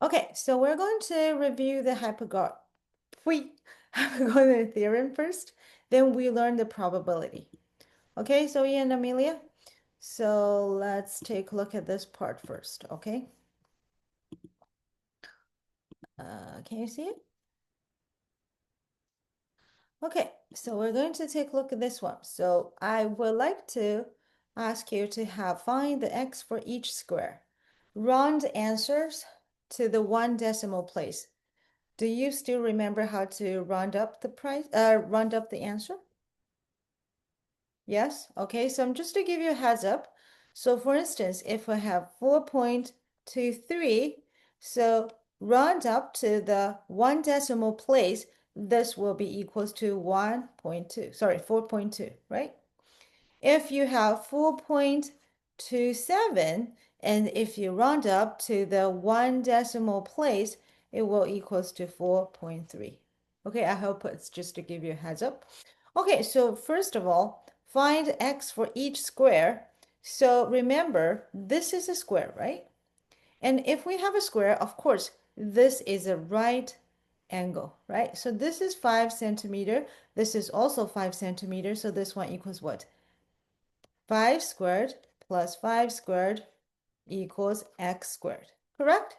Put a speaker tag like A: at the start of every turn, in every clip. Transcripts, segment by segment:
A: Okay, so we're going to review the Pythagorean theorem first, then we learn the probability. Okay, Zoe and Amelia? So let's take a look at this part first, okay? Can you see it? Okay, so we're going to take a look at this one. So I would like to ask you to find the x for each square. Round answers to the 1 decimal place. Do you still remember how to round up the answer? Yes? Okay, so just to give you a heads up. So for instance, if we have 4.23, so round up to the 1 decimal place, this will be equals to 1.2, sorry, 4.2, right? If you have 4.27, and if you round up to the 1 decimal place, it will equals to 4.3. Okay, I hope it's just to give you a heads up. Okay, so first of all, find x for each square. So remember, this is a square, right? And if we have a square, of course, this is a right angle, right? So this is 5 centimeter. This is also 5 centimeters. So this one equals what? 5 squared plus 5 squared equals x squared, correct?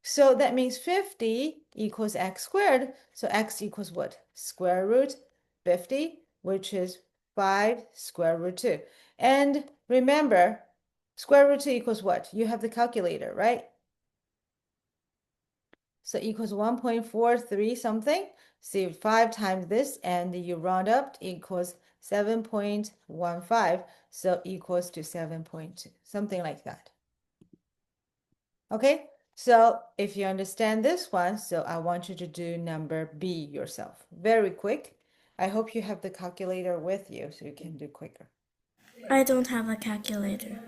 A: So that means 50 equals x squared. So x equals what? Square root 50, which is 5 square root 2. And remember, square root 2 equals what? You have the calculator, right? So equals 1.43 something. So 5 times this and you round up equals 7.15. So equals to 7.2, something like that. Okay, so if you understand this one, so I want you to do number B yourself. Very quick. I hope you have the calculator with you so you can do quicker.
B: I don't have a calculator.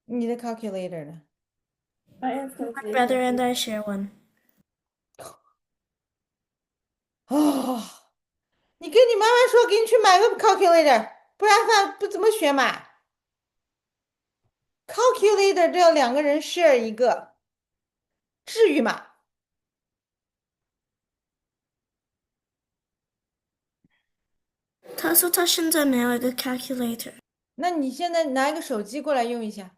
A: You need a calculator 呢？
C: I have
B: My
C: calculator.
B: brother and I share one.
A: 哦，你跟你妈妈说，给你去买个 calculator，不然饭不怎么学嘛。calculator 都要2个人 share 一个，至于吗？
B: 他说他现在没有一个 calculator。
A: 那你现在拿一个手机过来用一下。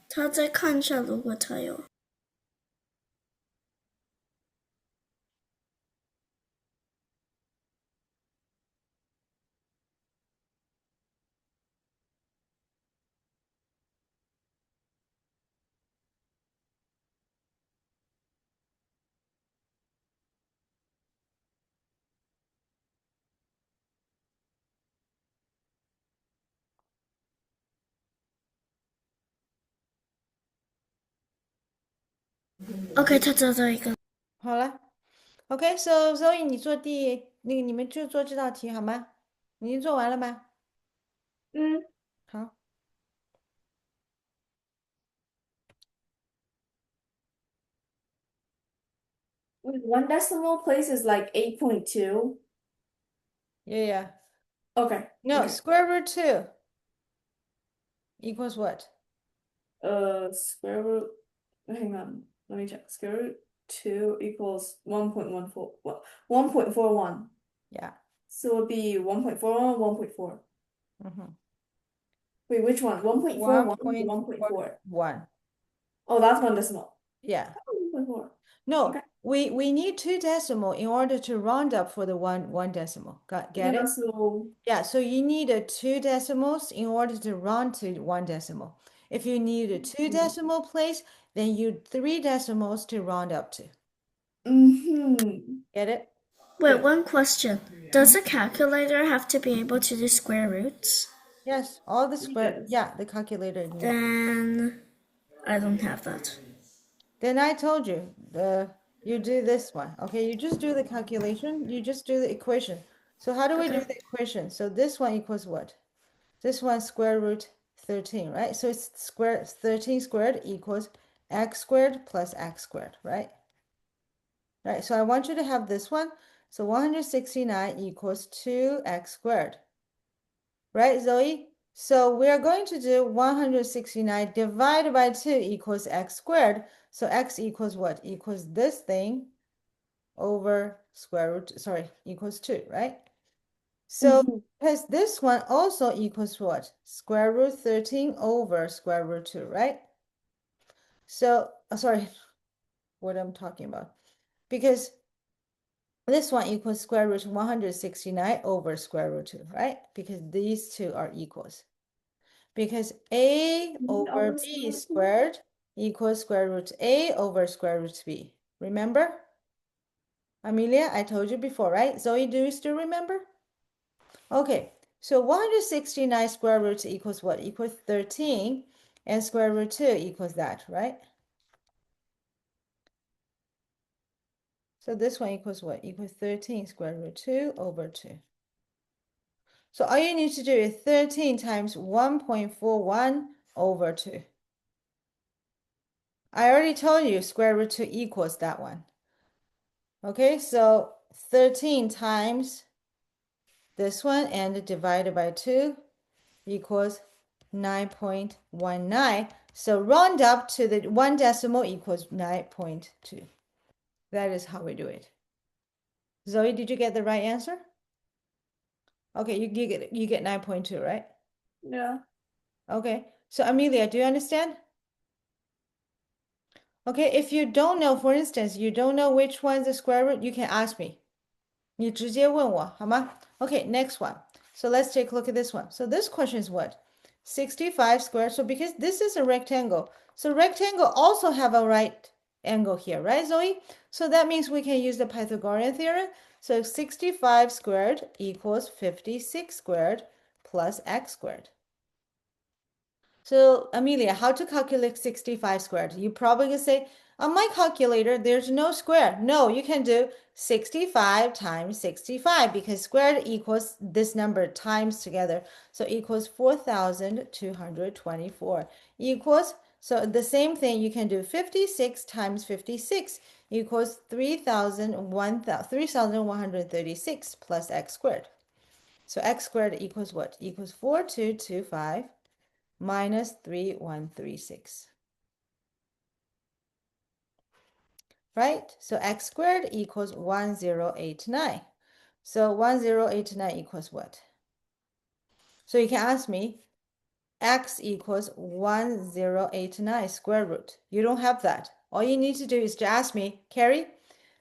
B: 他再看一下，如果他有。OK，他找到一个。
A: 好了，OK，so Zoe，你做你们就做这道题好吗？你已经做完了吗？好。
C: One decimal place is like 8.2.
A: Yeah.
C: Okay.
A: No,
C: Okay.
A: square root 2 equals what?
C: Square root. Hang on. Let me check. Square root 2 equals 1.14. 1.41.
A: Yeah.
C: So it would be 1.41, 1.4.
A: Mm-hmm.
C: Wait, which one? 1.41 1.4.
A: 1.41.
C: Oh, that's one decimal.
A: Yeah.
C: Oh, 1.4.
A: No,
C: Okay.
A: we need 2 decimal in order to round up for the one decimal. Get
C: Yeah,
A: it?
C: so
A: Yeah, so you need 2 decimals in order to round to 1 decimal. If you need a 2 decimal place, then you 3 decimals to round up to. Get it?
B: Wait,
C: yeah.
B: one question. Does a calculator have to be able to do square roots?
A: Yes, all the square.
C: Yes.
A: Yeah, the calculator.
B: Then I don't have that.
A: Then I told you, you do this one. Okay, you just do the calculation. You just do the equation. So how do we do
B: Okay.
A: the equation? So this one equals what? This one square root 13, right? So it's 13 squared equals x squared plus x squared, right? Right, so I want you to have this one. So 169 equals 2x squared. Right, Zoe? So we are going to do 169 divided by 2 equals x squared. So x equals what? Equals this thing over square root, sorry, equals 2, right? So because this one also equals what? Square root 13 over square root 2, right? So, sorry, what I'm talking about. Because this one equals square root 169 over square root 2, right? Because these two are equals. Because a over b squared equals square root a over square root b. Remember? Amelia, I told you before, right? Zoe, do you still remember? Okay, so 169 square root equals what? Equals 13, and square root 2 equals that, right? So this one equals what? Equals 13 square root 2 over 2. So all you need to do is 13 times 1.41 over 2. I already told you square root 2 equals that one. Okay, so 13 times this one and divided by 2 equals 9.19. So round up to the one decimal equals 9.2. That is how we do it. Zoe, did you get the right answer? Okay, you get 9.2, right?
C: Yeah.
A: Okay, so Amelia, do you understand? Okay, if you don't know, for instance, you don't know which one's the square root, you can ask me. 你直接问我，好吗? Okay, next one. So let's take a look at this one. So this question is what? 65 squared. So because this is a rectangle, so rectangle also have a right angle here, right, Zoe? So that means we can use the Pythagorean theorem. So 65 squared equals 56 squared plus x squared. So Amelia, how to calculate 65 squared? You probably can say, on my calculator, there's no square. No, you can do 65 times 65 because squared equals this number times together. So equals 4,224 equals, so the same thing you can do 56 times 56 equals 3,136 plus x squared. So x squared equals what? Equals 4225 minus 3136. Right? So x squared equals 1089. So 1089 equals what? So you can ask me, x equals 1089 square root. You don't have that. All you need to do is to ask me, Carrie,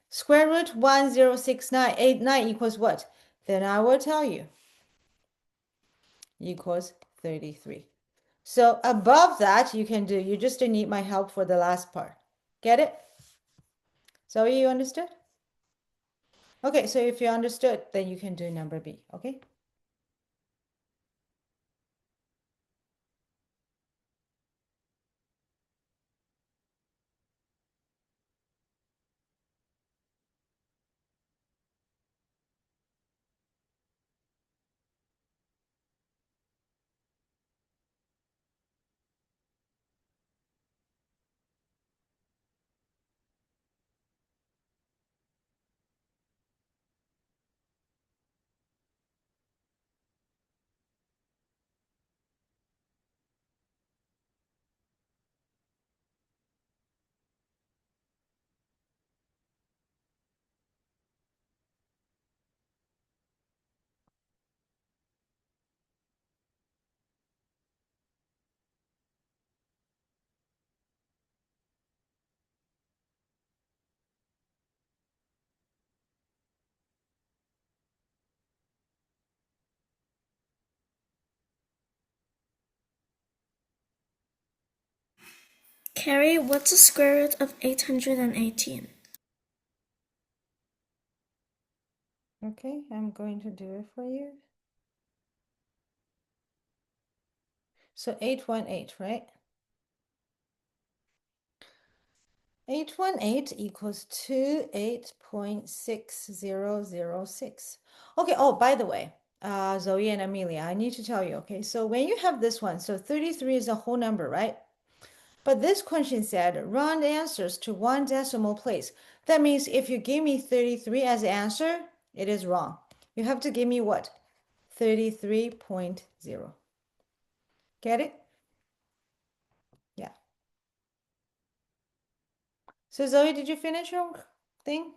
A: square root 106989 equals what? Then I will tell you. Equals 33. So above that, you can do, you just need my help for the last part. Get it? So you understood? Okay, so if you understood, then you can do number B, okay?
B: Carrie, what's the square root of 818?
A: Okay, I'm going to do it for you. So 818, right? 818 equals 28.6006. Okay, oh, by the way, Zoe and Amelia, I need to tell you, okay? So when you have this one, so 33 is a whole number, right? But this question said round answers to one decimal place. That means if you give me 33 as the answer, it is wrong. You have to give me what? 33.0. Get it? Yeah. So Zoe, did you finish your thing?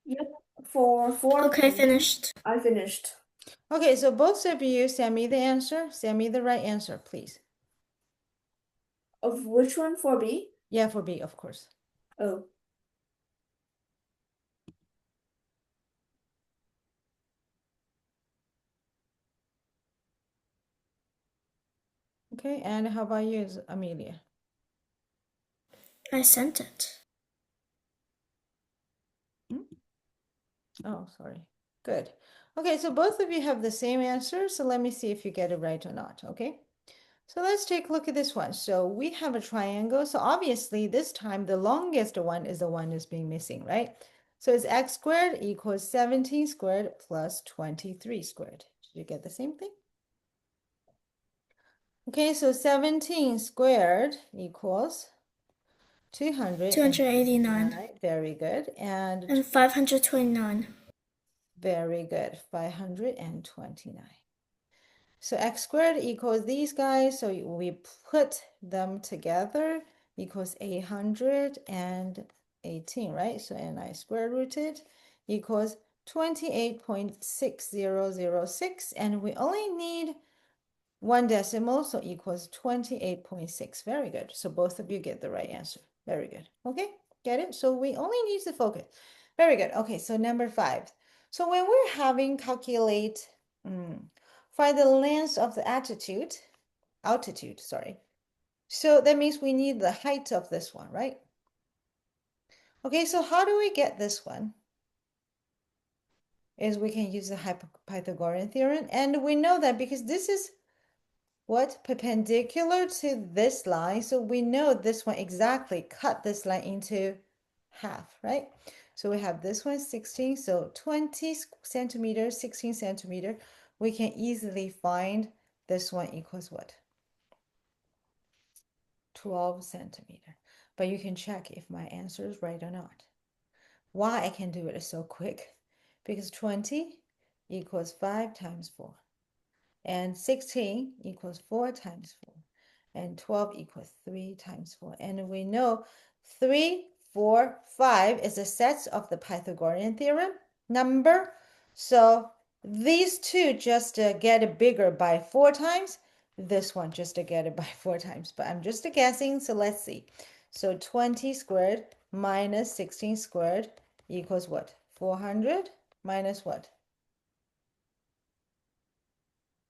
C: Yep. For 4
B: Okay, finished.
C: I finished.
A: Okay, so both of you send me the answer. Send me the right answer, please.
C: Of which one? For B?
A: Yeah, for B, of course.
C: Oh.
A: Okay, and how about you, Amelia?
B: I sent it.
A: Hmm? Oh, sorry. Good. Okay, so both of you have the same answer, so let me see if you get it right or not, okay? So let's take a look at this one. So we have a triangle. So obviously this time the longest one is the one that's being missing, right? So it's x squared equals 17 squared plus 23 squared. Did you get the same thing? Okay, so 17 squared equals
B: 289
A: 289. Very good. And
B: and 529.
A: very good. 529. So x squared equals these guys. So we put them together equals 818, right? So and I square rooted equals 28.6006. And we only need one decimal, so equals 28.6. Very good. So both of you get the right answer. Very good. Okay, get it? So we only need to focus. Very good. Okay, so number 5. So when we're having calculate find the length of the altitude, sorry. So that means we need the height of this one, right? Okay, so how do we get this one? Is we can use the Pythagorean theorem, and we know that because this is what? Perpendicular to this line. So we know this one exactly cut this line into half, right? So we have this one 16, so 20 centimeters, 16 centimeter. We can easily find this one equals what? 12 centimeter. But you can check if my answer is right or not. Why I can do it so quick? Because 20 equals 5 times 4. And 16 equals 4 times 4. And 12 equals 3 times 4. And we know 3, 4, 5 is a set of the Pythagorean theorem number. So these two just get it bigger by 4 times. This one just to get it by 4 times. But I'm just guessing, so let's see. So 20 squared minus 16 squared equals what? 400 minus what?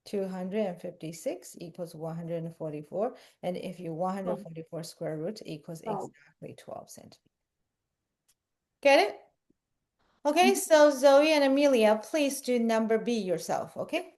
A: 256 equals 144. And if you 144 square root equals
C: Oh.
A: exactly 12 centimeters. Get it? Okay, so Zoe and Amelia, please do number B yourself, okay?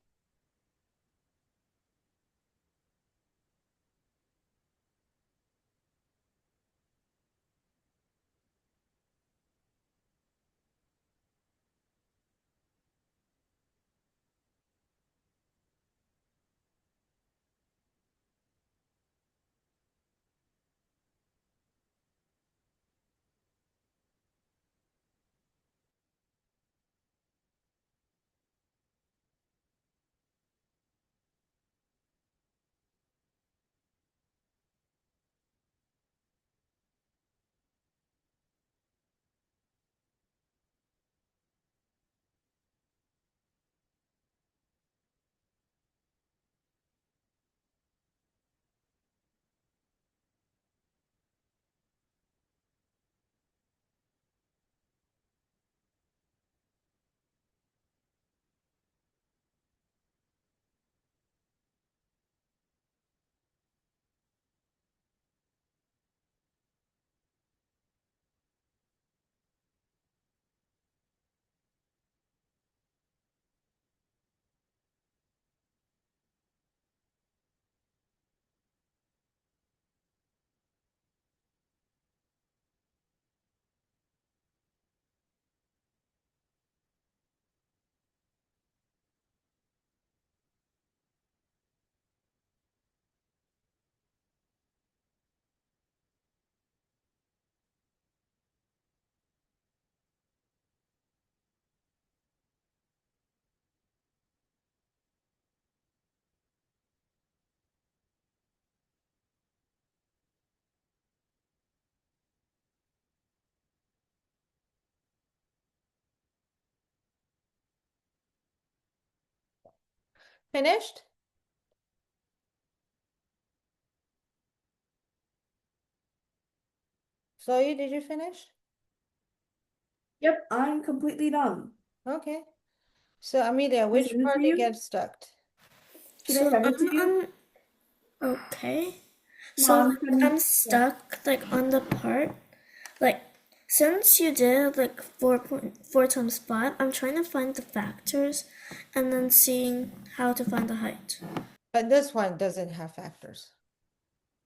A: Finished? Zoe, did you finish?
C: Yep, I'm completely done.
A: Okay. So Amelia,
C: Can I
A: which
C: send it to
A: part you
C: you?
A: get stuck?
C: Can I
B: So
C: send it to you?
B: okay.
C: Come
B: So
C: on,
B: like, I'm stuck like on the part like since you did like 4.4 times 5, I'm trying to find the factors and then seeing how to find the height.
A: But this one doesn't have factors.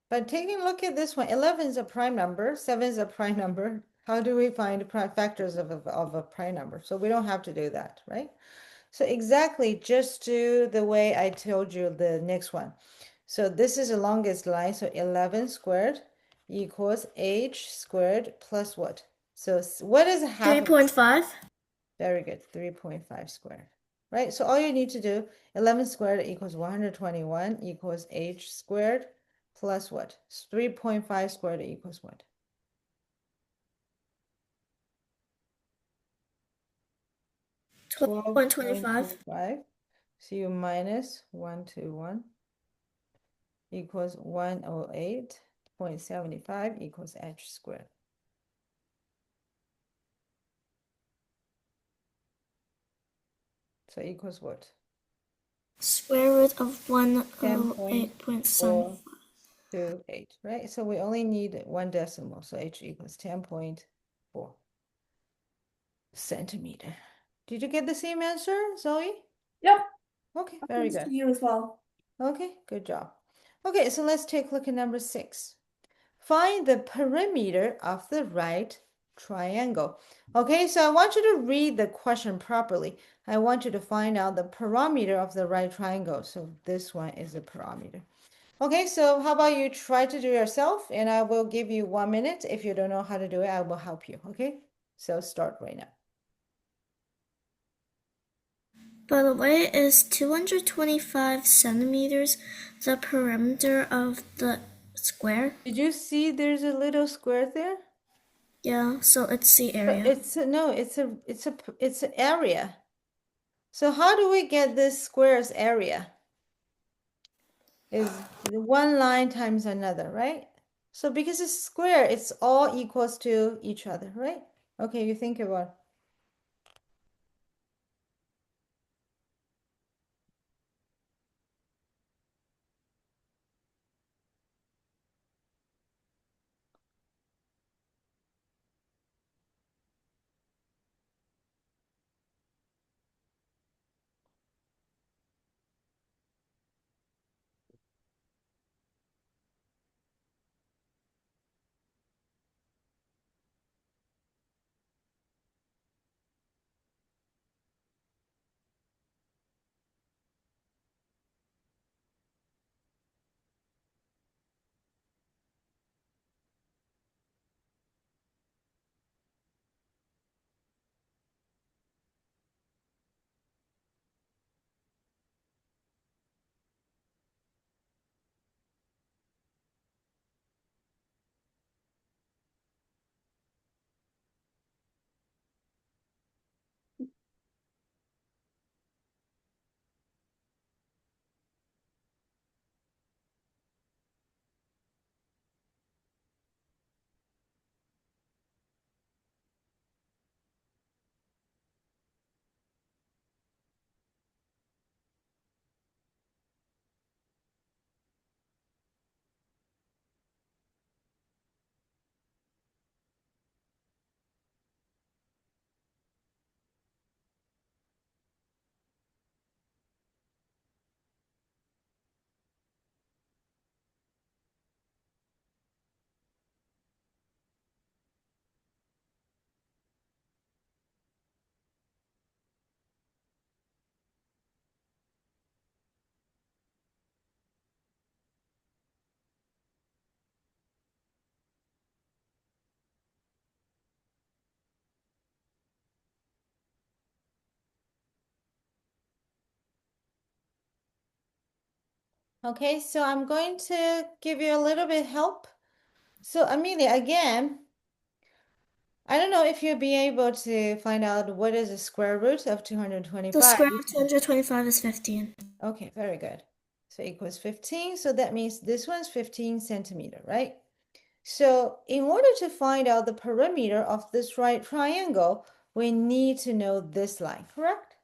A: But taking a look at this one, 11 is a prime number, 7 is a prime number. How do we find prime factors of a prime number? So we don't have to do that, right? So exactly, just do the way I told you the next one. So this is the longest line, so 11 squared equals h squared plus what? So what is half of
B: 3.5.
A: Very good, 3.5 squared, right? So all you need to do, 11 squared equals 121 equals h squared plus what? 3.5 squared equals what?
B: 12.25.
A: 12.25. So you minus 121 equals 108.75 equals h squared. So equals what?
B: Square root of
A: 10.428,
B: 108.7.
A: right? So we only need one decimal, so h equals 10.4 centimeter. Did you get the same answer, Zoe?
C: Yep,
A: Okay,
C: I'll
A: very
C: send it
A: good.
C: to you as well.
A: Okay, good job. Okay, so let's take a look at number 6. Find the perimeter of the right triangle. Okay, so I want you to read the question properly. I want you to find out the perimeter of the right triangle. So this one is the perimeter. Okay, so how about you try to do yourself and I will give you 1 minute. If you don't know how to do it, I will help you. Okay, so start right now.
B: By the way, is 225 centimeters the perimeter of the square?
A: Did you see there's a little square there?
B: Yeah, so it's the
A: But
B: area.
A: it's no, it's an area. So how do we get this square's area? Is one line times another, right? So because it's square, it's all equals to each other, right? Okay, you think about. Okay, so I'm going to give you a little bit help. So Amelia, again, I don't know if you'll be able to find out what is the square root of
B: The
A: 225.
B: square root of 225 is 15.
A: Okay, very good. So equals 15. So that means this one's 15 centimeter, right? So in order to find out the perimeter of this right triangle, we need to know this line, correct?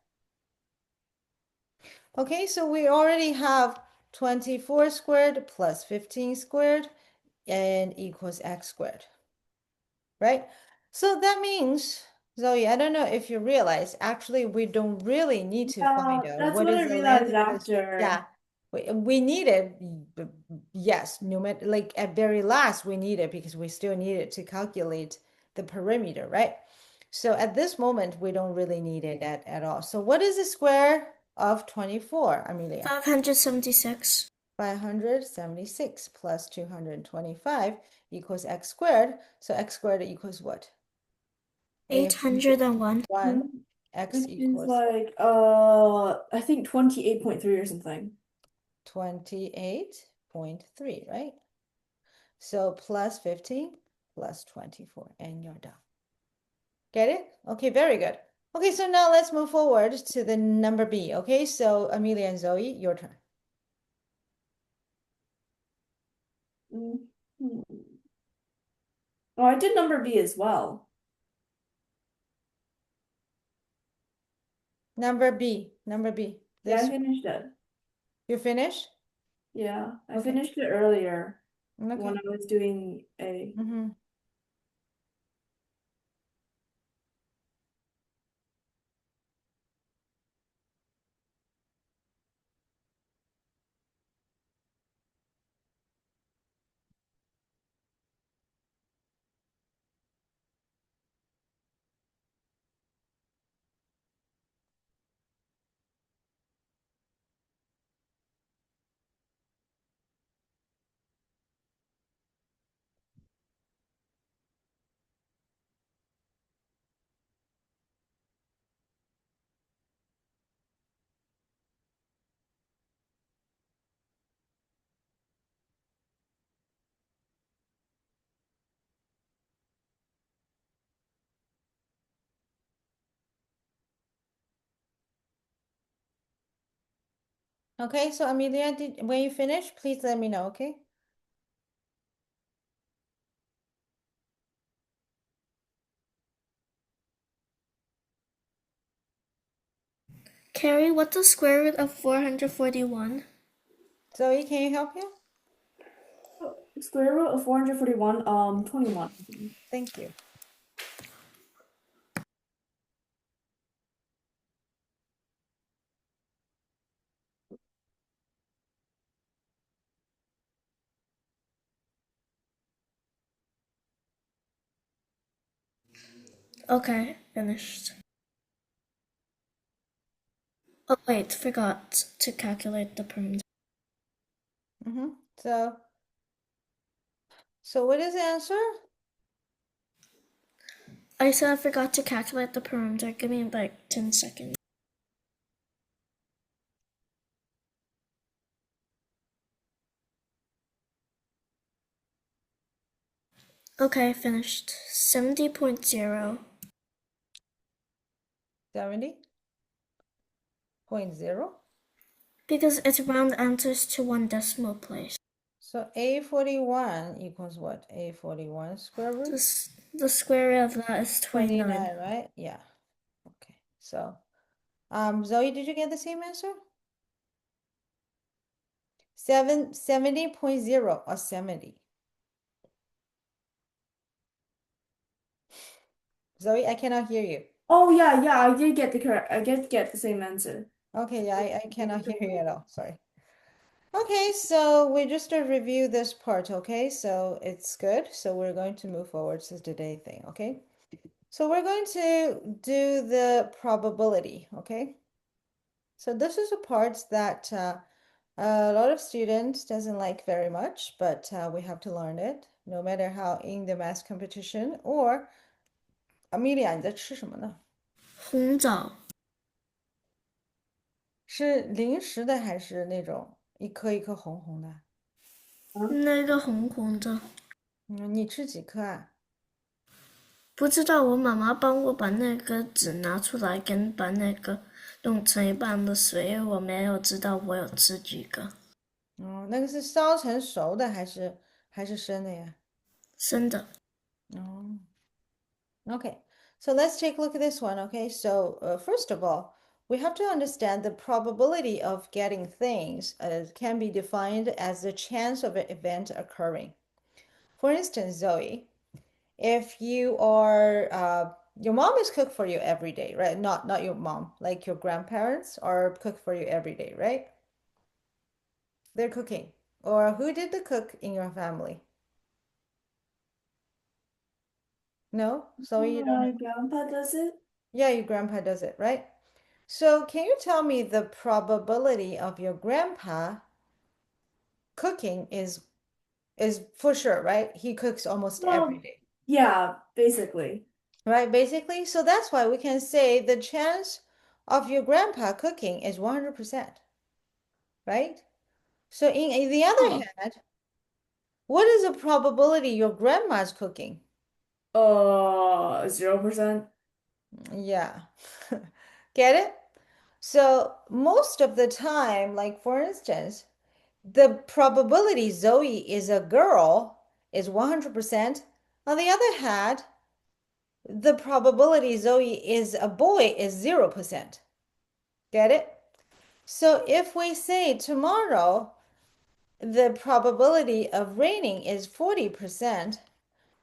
A: Okay, so we already have 24 squared plus 15 squared and equals x squared, right? So that means, Zoe, I don't know if you realize, actually, we don't really need to find
C: Yeah,
A: out
C: that's
A: what
C: what
A: is
C: I
A: the length
C: realized
A: of this.
C: after.
A: Yeah, we need it. Yes, no matter, like at very last, we need it because we still need it to calculate the perimeter, right? So at this moment, we don't really need it at all. So what is the square of 24, Amelia?
B: 576.
A: 576 plus 225 equals x squared. So x squared equals what?
B: 801.
A: 1 x
C: Which is
A: equals
C: like I think 28.3 or something.
A: 28.3, right? So plus 15 plus 24, and you're done. Get it? Okay, very good. Okay, so now let's move forward to the number B. Okay, so Amelia and Zoe, your turn.
C: Mhm. Oh, I did number B as well.
A: Number B, number B.
C: Yeah, I
A: This,
C: finished it.
A: you finish?
C: Yeah, I
A: Okay,
C: finished it earlier
A: okay.
C: when I was doing A.
A: Mm-hmm. Okay, so Amelia, when you finish, please let me know, okay?
B: Carrie, what's the square root of 441?
A: Zoe, can you help you?
C: Square root of 441, 21.
A: Thank you.
B: Okay, finished. Oh, wait, forgot to calculate the perimeter.
A: Mm-hmm. So what is the answer?
B: I said I forgot to calculate the perimeter. Give me like 10 seconds. Okay, finished. 70.0.
A: 70.0.
B: Because it's round answers to one decimal place.
A: So A41 equals what? A41 square root?
B: The square root of that is 29.
A: 29, right? Yeah. Okay. So, Zoe, did you get the same answer? 70.0 or 70? Zoe, I cannot hear you.
C: Oh yeah, I did get the correct. I did get the same answer.
A: Okay, yeah, I cannot hear you at all. Sorry. Okay, so we just review this part, okay? So it's good. So we're going to move forward to today thing, okay? So we're going to do the probability, okay? So this is a part that a lot of students doesn't like very much, but we have to learn it, no matter how in the math competition or Amelia, 你在吃什么呢？
B: 红枣。
A: 是零食的还是那种一颗一颗红红的？
B: 那个红红的。
A: 嗯，你吃几颗啊？
B: 不知道，我妈妈帮我把那个纸拿出来，跟把那个弄成一半的水，我没有知道我有吃几个
A: 哦，那个是烧成熟的还是生的呀？
B: 生的。
A: 哦，okay. So let's take a look at this one. Okay, so first of all, we have to understand the probability of getting things can be defined as the chance of an event occurring. For instance, Zoe, if you are your mom is cook for you every day, right? Not your mom, like your grandparents are cook for you every day, right? They're cooking. Or who did the cook in your family? No? So you don't know.
C: My grandpa does it.
A: Yeah, your grandpa does it, right? So can you tell me the probability of your grandpa cooking is for sure, right? He cooks almost every
C: Well,
A: day,
C: yeah, basically.
A: right? Basically, so that's why we can say the chance of your grandpa cooking is 100%, right? So in the other
C: Huh.
A: hand, what is the probability your grandma's cooking?
C: 0%.
A: Yeah. Get it? So most of the time, like for instance, the probability Zoe is a girl is 100%. On the other hand, the probability Zoe is a boy is 0%. Get it? So if we say tomorrow the probability of raining is 40%,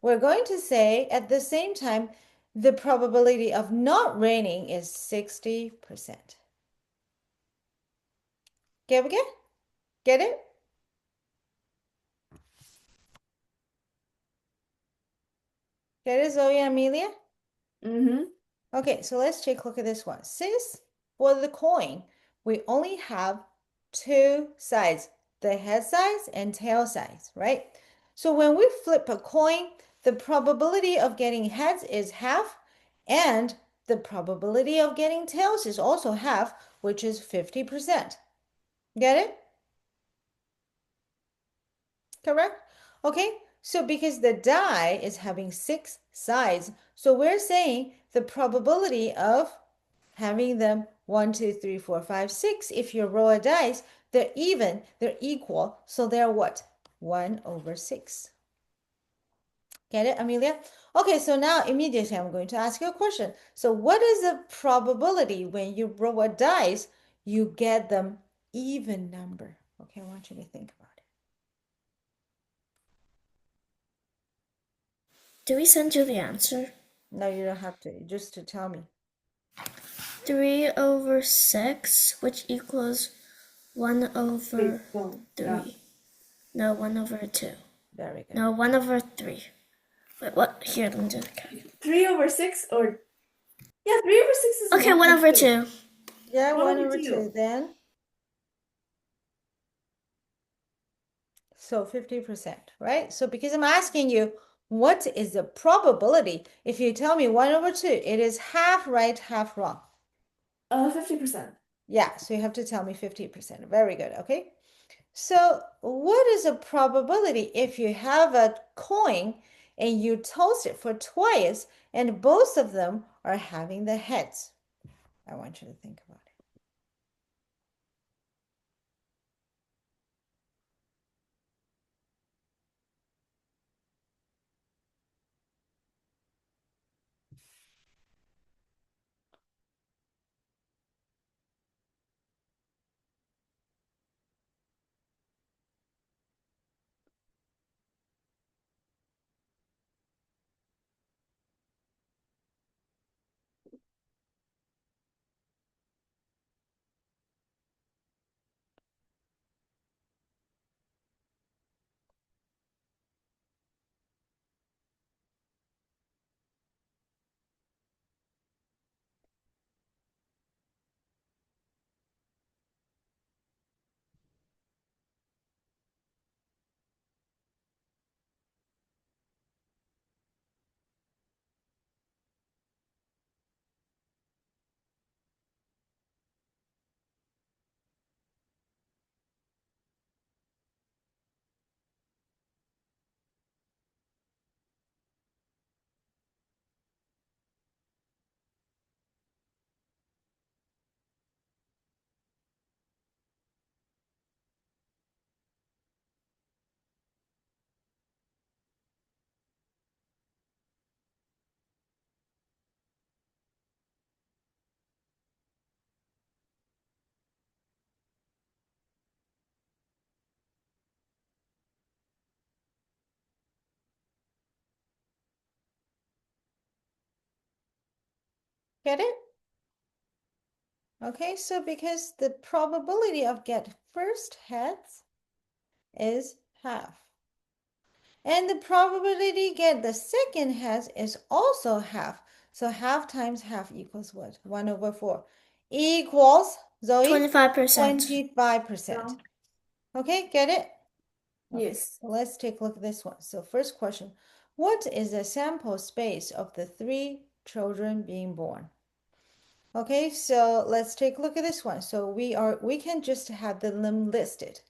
A: we're going to say at the same time the probability of not raining is 60%. Get it? Get it? Get it, Zoe and Amelia?
C: Mm-hmm.
A: Okay, so let's take a look at this one. Since for the coin, we only have two sides, the head sides and tail sides, right? So when we flip a coin, the probability of getting heads is half, and the probability of getting tails is also half, which is 50%. Get it? Correct? Okay, so because the die is having six sides, so we're saying the probability of having them 1, 2, 3, 4, 5, 6, if you roll a dice, they're even, they're equal, so they're what? 1/6. Get it, Amelia? Okay, so now immediately I'm going to ask you a question. So what is the probability when you roll a dice, you get them even number? Okay, I want you to think about it.
B: Do we send you the answer?
A: No, you don't have to, just to tell me.
B: 3/6, which equals 1/3.
C: Wait, don't. Yeah.
B: No, 1/2.
A: Very good.
B: No, 1/3. Wait, what? Here, let me do the calculation.
C: 3/6 or yeah, 3/6 is
B: Okay, 1/2.
A: Yeah,
C: 1
A: 1
C: over
A: over
C: 2.
A: 2 then. So 50%, right? So because I'm asking you, what is the probability? If you tell me 1/2, it is half right, half wrong.
C: 50%.
A: Yeah, so you have to tell me 50%. Very good, okay? So what is the probability if you have a coin and you toss it for twice and both of them are having the heads? I want you to think about it. Get it? Okay, so because the probability of get first heads is half. And the probability get the second heads is also half. So half times half equals what? 1/4 equals, Zoe,
B: 25%.
A: 25%. Okay, get it? Okay,
C: Yes.
A: so let's take a look at this one. So first question, what is the sample space of the 3 children being born? Okay, so let's take a look at this one. So we can just have them listed,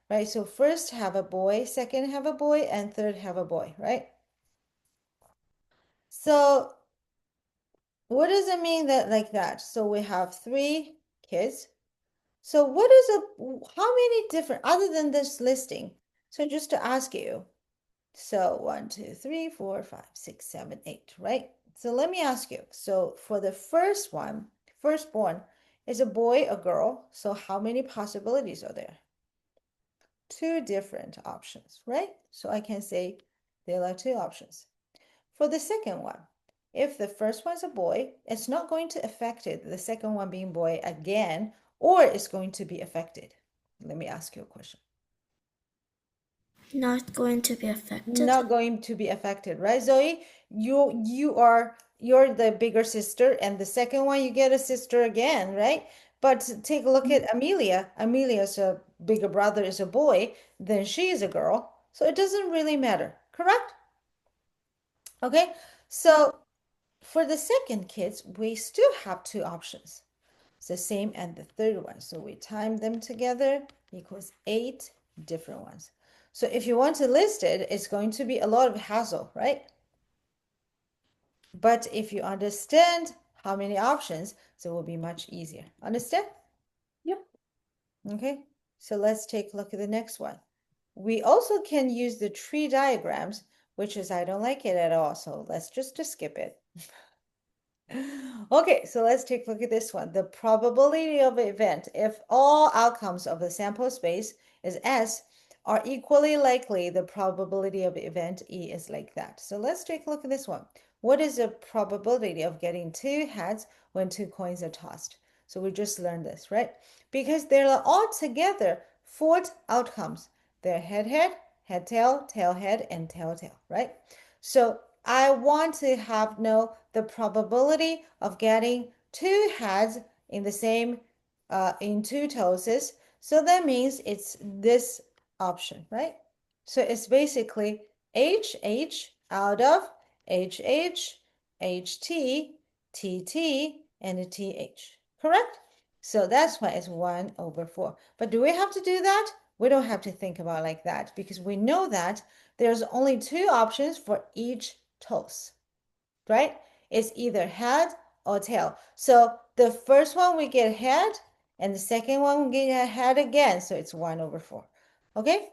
A: right? So first have a boy, second have a boy, and third have a boy, right? So what does it mean that like that? So we have 3 kids. So what is how many different, other than this listing? So just to ask you, so 1, 2, 3, 4, 5, 6, 7, 8, right? So let me ask you. So for the first one, firstborn, is a boy or girl? So how many possibilities are there? 2 different options, right? So I can say there are 2 options. For the second one, if the first one's a boy, it's not going to affect it, the second one being boy again, or it's going to be affected. Let me ask you a question.
B: Not going to be affected.
A: Not going to be affected, right, Zoe? You're the bigger sister, and the second one you get a sister again, right? But take a look at Amelia. Amelia's a bigger brother is a boy, then she is a girl. So it doesn't really matter, correct? Okay, so for the second kids, we still have 2 options. It's the same and the third one. So we time them together equals 8 different ones. So if you want to list it, it's going to be a lot of hassle, right? But if you understand how many options, so it will be much easier. Understand?
C: Yep.
A: Okay, so let's take a look at the next one. We also can use the tree diagrams, which is I don't like it at all. So let's just skip it. Okay, so let's take a look at this one. The probability of an event, if all outcomes of the sample space is S, are equally likely, the probability of event E is like that. So let's take a look at this one. What is the probability of getting 2 heads when 2 coins are tossed? So we just learned this, right? Because there are altogether 4 outcomes. They're head, head, head, tail, tail, head, and tail, tail, right? So I want to know the probability of getting 2 heads in the same in 2 tosses. So that means it's this option, right? So it's basically HH out of HH, HT, TT, and TH, correct? So that's why it's 1/4. But do we have to do that? We don't have to think about like that because we know that there's only 2 options for each toes, right? It's either head or tail. So the first one we get head, and the second one we get head again. So it's 1/4. Okay?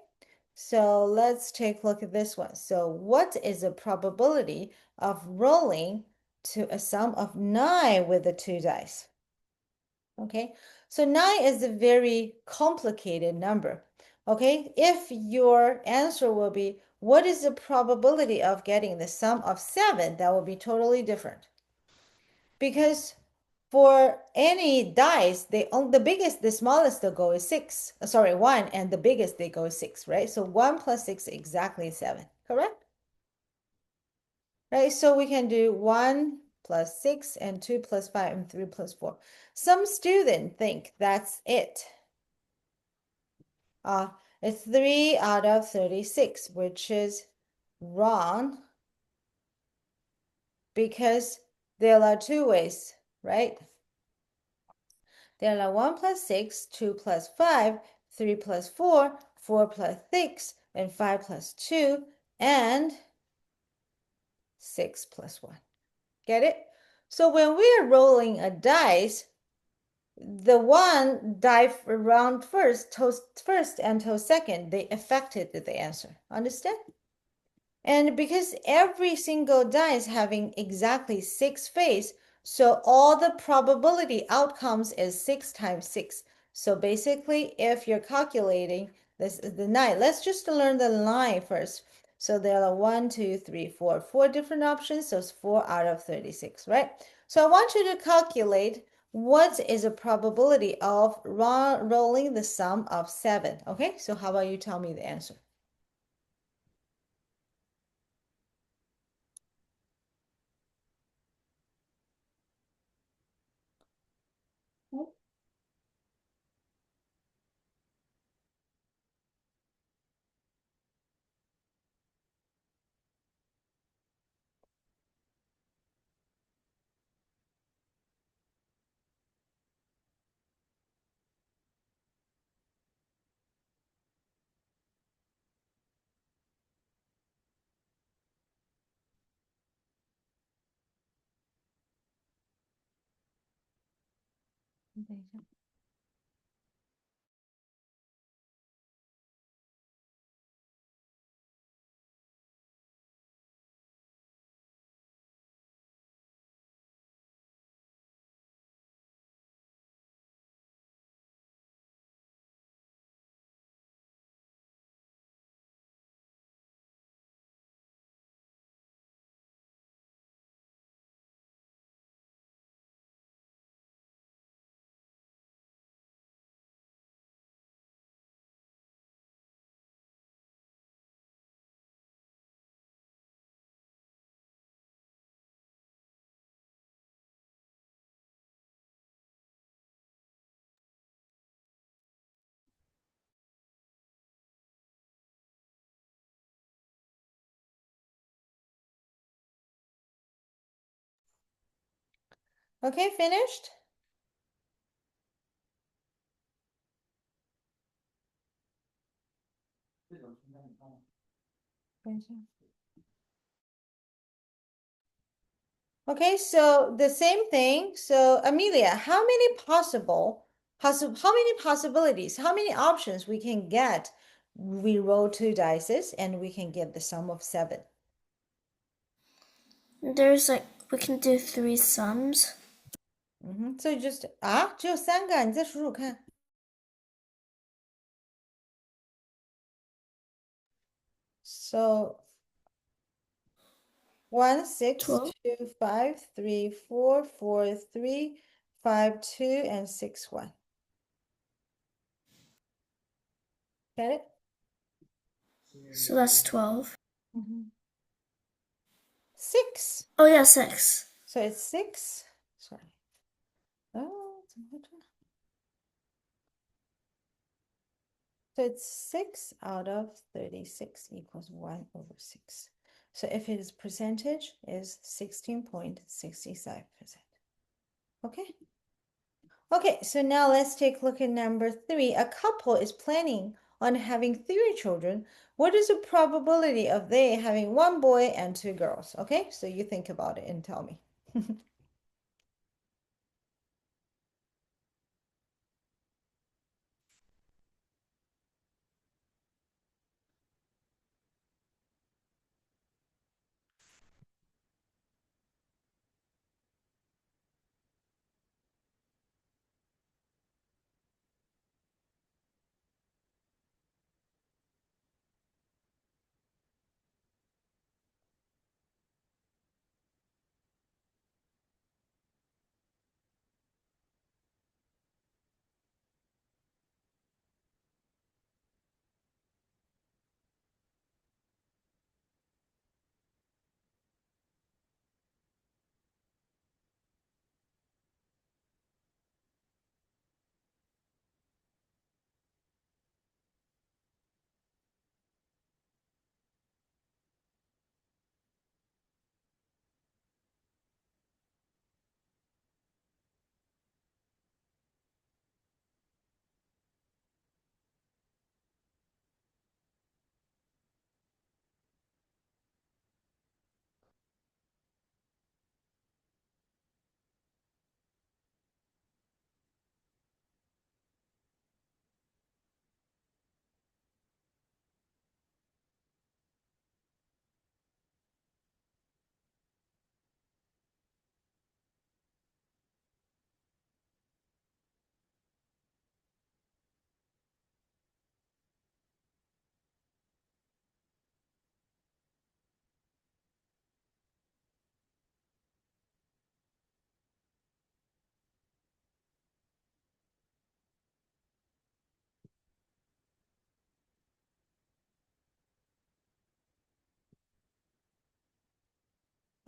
A: So let's take a look at this one. So what is the probability of rolling to a sum of 9 with the 2 dice? Okay, so 9 is a very complicated number. Okay, if your answer will be, what is the probability of getting the sum of 7? That will be totally different. Because for any dice, the biggest, the smallest they'll go is 6. Sorry, 1, and the biggest they go is 6, right? So 1 plus 6 exactly 7, correct? Right, so we can do 1 plus 6 and 2 plus 5 and 3 plus 4. Some students think that's it. It's 3 out of 36, which is wrong because there are 2 ways, right? There are 1 plus 6, 2 plus 5, 3 plus 4, 4 plus 6, and 5 plus 2, and 6 plus 1. Get it? So when we are rolling a dice, the one die round first, toast first, and toast second, they affected the answer. Understand? And because every single die is having exactly 6 face, so all the probability outcomes is 6 times 6. So basically, if you're calculating this the 9, let's just learn the line first. So there are 1, 2, 3, 4, 4 different options. So it's 4 out of 36, right? So I want you to calculate what is the probability of rolling the sum of 7. Okay, so how about you tell me the answer? Okay, finished? Okay, so the same thing. So Amelia, how many possibilities, how many options we can get? We roll 2 dice and we can get the sum of 7.
B: There's like we can do 3 sums.
A: 所以只有3个啊，你再数数看。So 1, 6,
B: 12.
A: 2, 5, 3, 4, 4, 3, 5, 2, and 6, 1. Get it?
B: So that's 12.
A: 6.
B: Oh yeah, 6.
A: So it's 6. Sorry. Oh, 怎么会这样？ So it's 6 out of 36 equals 1 over 6. So if its percentage is 16.67%. Okay. Okay, so now let's take a look at number 3. A couple is planning on having 3 children. What is the probability of they having 1 boy and 2 girls? Okay, so you think about it and tell me.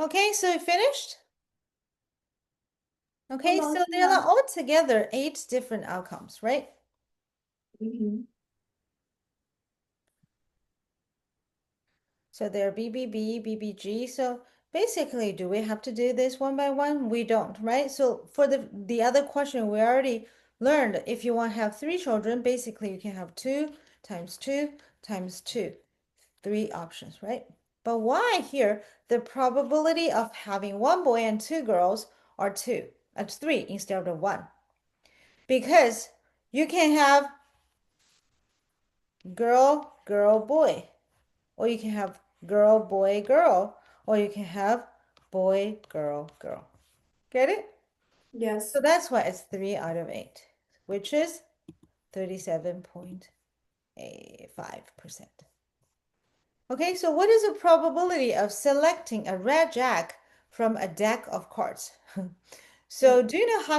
A: Okay, so you finished? Okay,
C: Hold on,
A: so there
C: yeah.
A: are altogether 8 different outcomes, right?
C: Mm-hmm.
A: So there are BBB, BBG. So basically, do we have to do this one by one? We don't, right? So for the other question, we already learned if you want to have 3 children, basically you can have 2 times 2 times 2. 3 options, right? But why here the probability of having 1 boy and 2 girls are 2, 3 instead of 1? Because you can have girl, girl, boy. Or you can have girl, boy, girl. Or you can have boy, girl, girl. Get it?
C: Yes.
A: So that's why it's 3 out of 8, which is 37.5%. Okay, so what is the probability of selecting a red jack from a deck of cards? So do you know how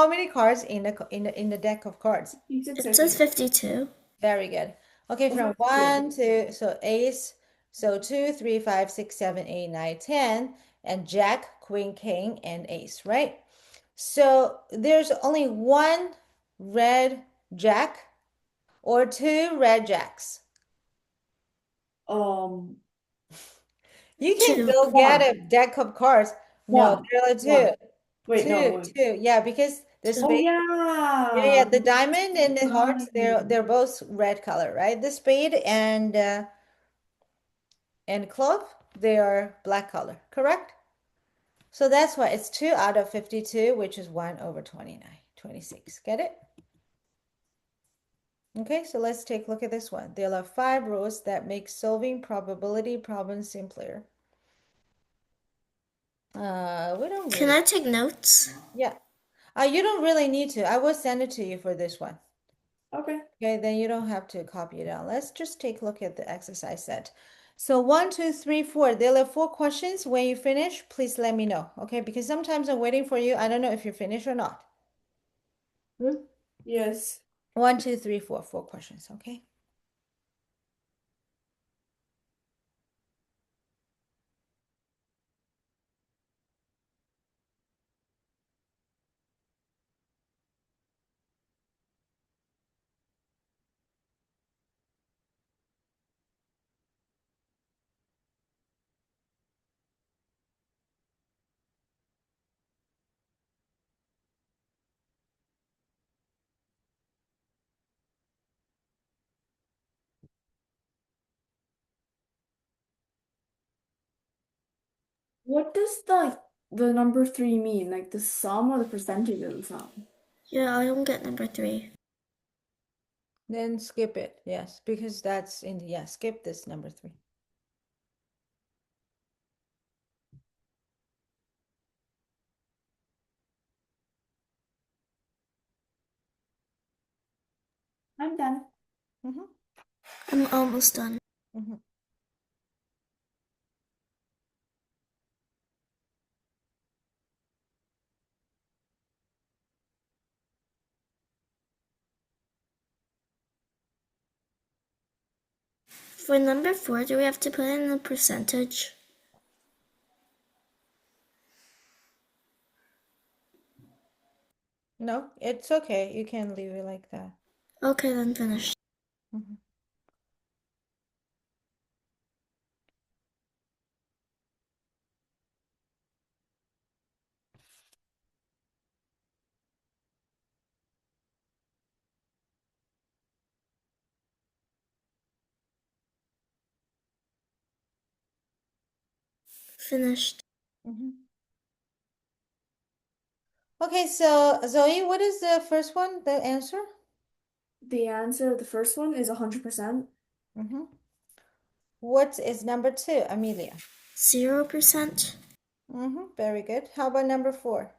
A: many cards in the deck of cards?
B: It says 52.
A: Very good. Okay, from 1 to so ace, so 2, 3, 5, 6, 7, 8, 9, 10, and jack, queen, king, and ace, right? So there's only one red jack or 2 red jacks.
C: Um,
A: You can
B: 2.
A: go get
C: one,
A: a deck of cards. No,
C: one,
A: there are
C: one.
A: 2.
C: Wait, no,
A: 2,
C: wait.
A: 2. Yeah, because the
B: 2.
C: Oh
A: spade, yeah,
C: yeah.
A: the diamond and the hearts, they're
C: Right.
A: they're both red color, right? The spade and club, they are black color, correct? So that's why it's 2 out of 52, which is 1 over 29, 26. Get it? Okay, so let's take a look at this one. There are 5 rules that make solving probability problems simpler. We don't
B: Can
A: really,
B: I take notes?
A: yeah. You don't really need to. I will send it to you for this one.
C: Okay.
A: Okay, then you don't have to copy it down. Let's just take a look at the exercise set. So 1, 2, 3, 4. There are 4 questions. When you finish, please let me know. Okay, because sometimes I'm waiting for you. I don't know if you're finished or not.
C: Yes.
A: 1, 2, 3, 4. 4 questions. Okay.
C: What does the number 3 mean? Like the sum or the percentage of the sum?
B: Yeah, I don't get number 3.
A: Then skip it. Yes, because that's in the, yeah, skip this number 3.
C: I'm done.
A: Mm-hmm.
B: I'm almost done.
A: Mm-hmm.
B: For number 4, do we have to put in a percentage?
A: No, it's okay. You can leave it like that.
B: Okay, then finish.
A: Mm-hmm.
B: Finished.
A: Mm-hmm. Okay, so Zoe, what is the first one, the answer?
C: The answer, the first one is 100%.
A: Mm-hmm. What is number 2, Amelia?
B: 0%.
A: Mm-hmm. Very good. How about number 4?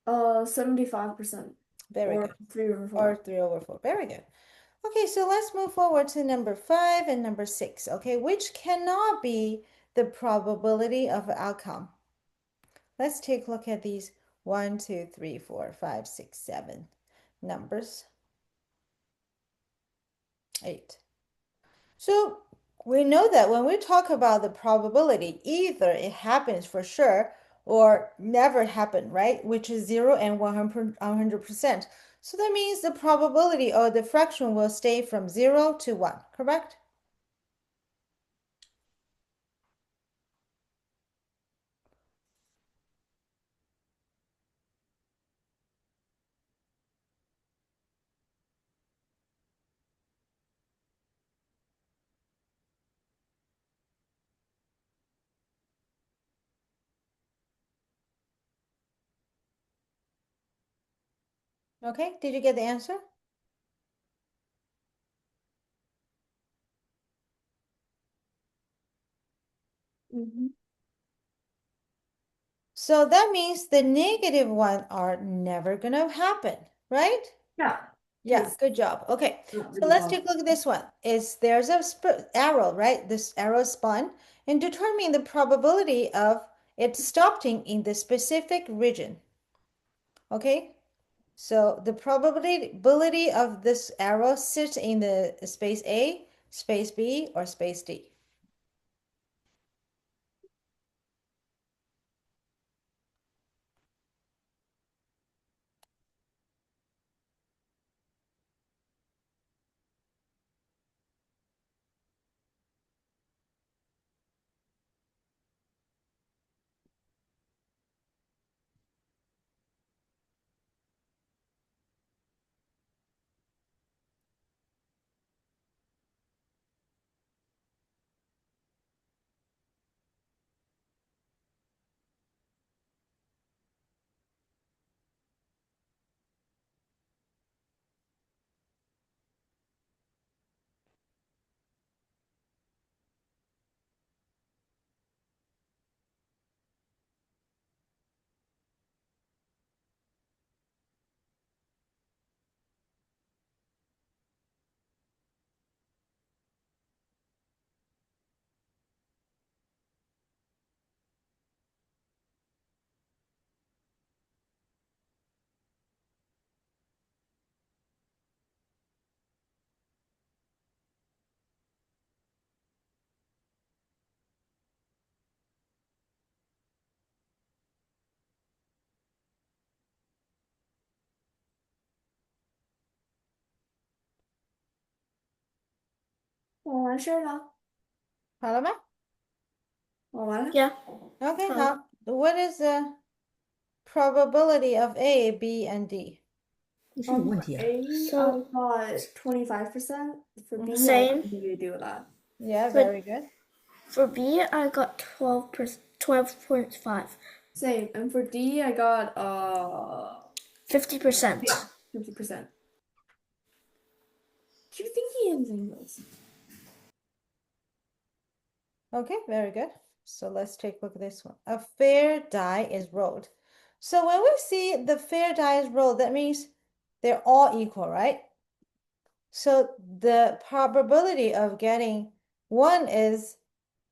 C: 75%.
A: Very
C: Or
A: good.
C: 3 over
A: Or
C: 4.
A: 3 over 4. Very good. Okay, so let's move forward to number 5 and number 6. Okay, which cannot be the probability of outcome. Let's take a look at these 1, 2, 3, 4, 5, 6, 7 numbers. 8. So we know that when we talk about the probability, either it happens for sure or never happen, right? Which is 0 and 100%. So that means the probability or the fraction will stay from 0 to 1, correct? Okay, did you get the answer?
C: Mm-hmm.
A: So that means the negative one are never gonna happen, right?
C: Yeah,
A: Yeah,
C: because
A: good job. Okay,
C: not
A: so
C: really
A: let's
C: possible.
A: take a look at this one. There's a arrow, right? This arrow spun and determine the probability of it stopping in the specific region. Okay, so the probability of this arrow sits in the space A, space B, or space D.好了吗？
C: 我完了。
B: Yeah.
A: Okay,
B: 好了。
A: 好。What is the probability of A, B, and D?
D: 这是有问
C: For
D: 题啊！
C: A,
B: So-
C: I got 25%. For B, I
B: Same.
C: didn't really do that.
A: Yeah,
B: For-
A: very good.
B: For B, I got 12.5.
C: Same. And for D, I got
B: 50%.
C: 50%. Do you think he anything else?
A: Okay, very good. So let's take a look at this one. A fair die is rolled. So when we see the fair die is rolled, that means they're all equal, right? So the probability of getting 1 is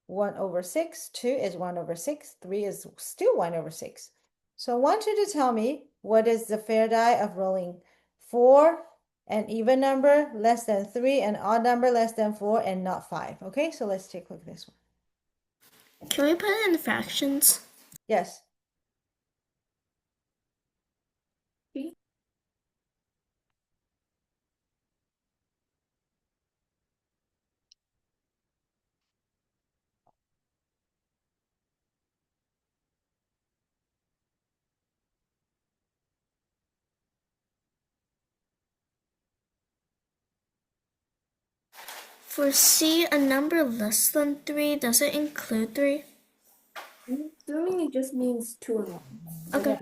A: 1 over 6, 2 is 1 over 6, 3 is still 1 over 6. So I want you to tell me what is the fair die of rolling 4, an even number less than 3, an odd number less than 4, and not 5. Okay, so let's take a look at this one.
B: Can we put it in fractions?
A: Yes.
B: For C, a number less than 3, does it include 3?
C: I'm assuming it just means 2 and 1.
B: Okay.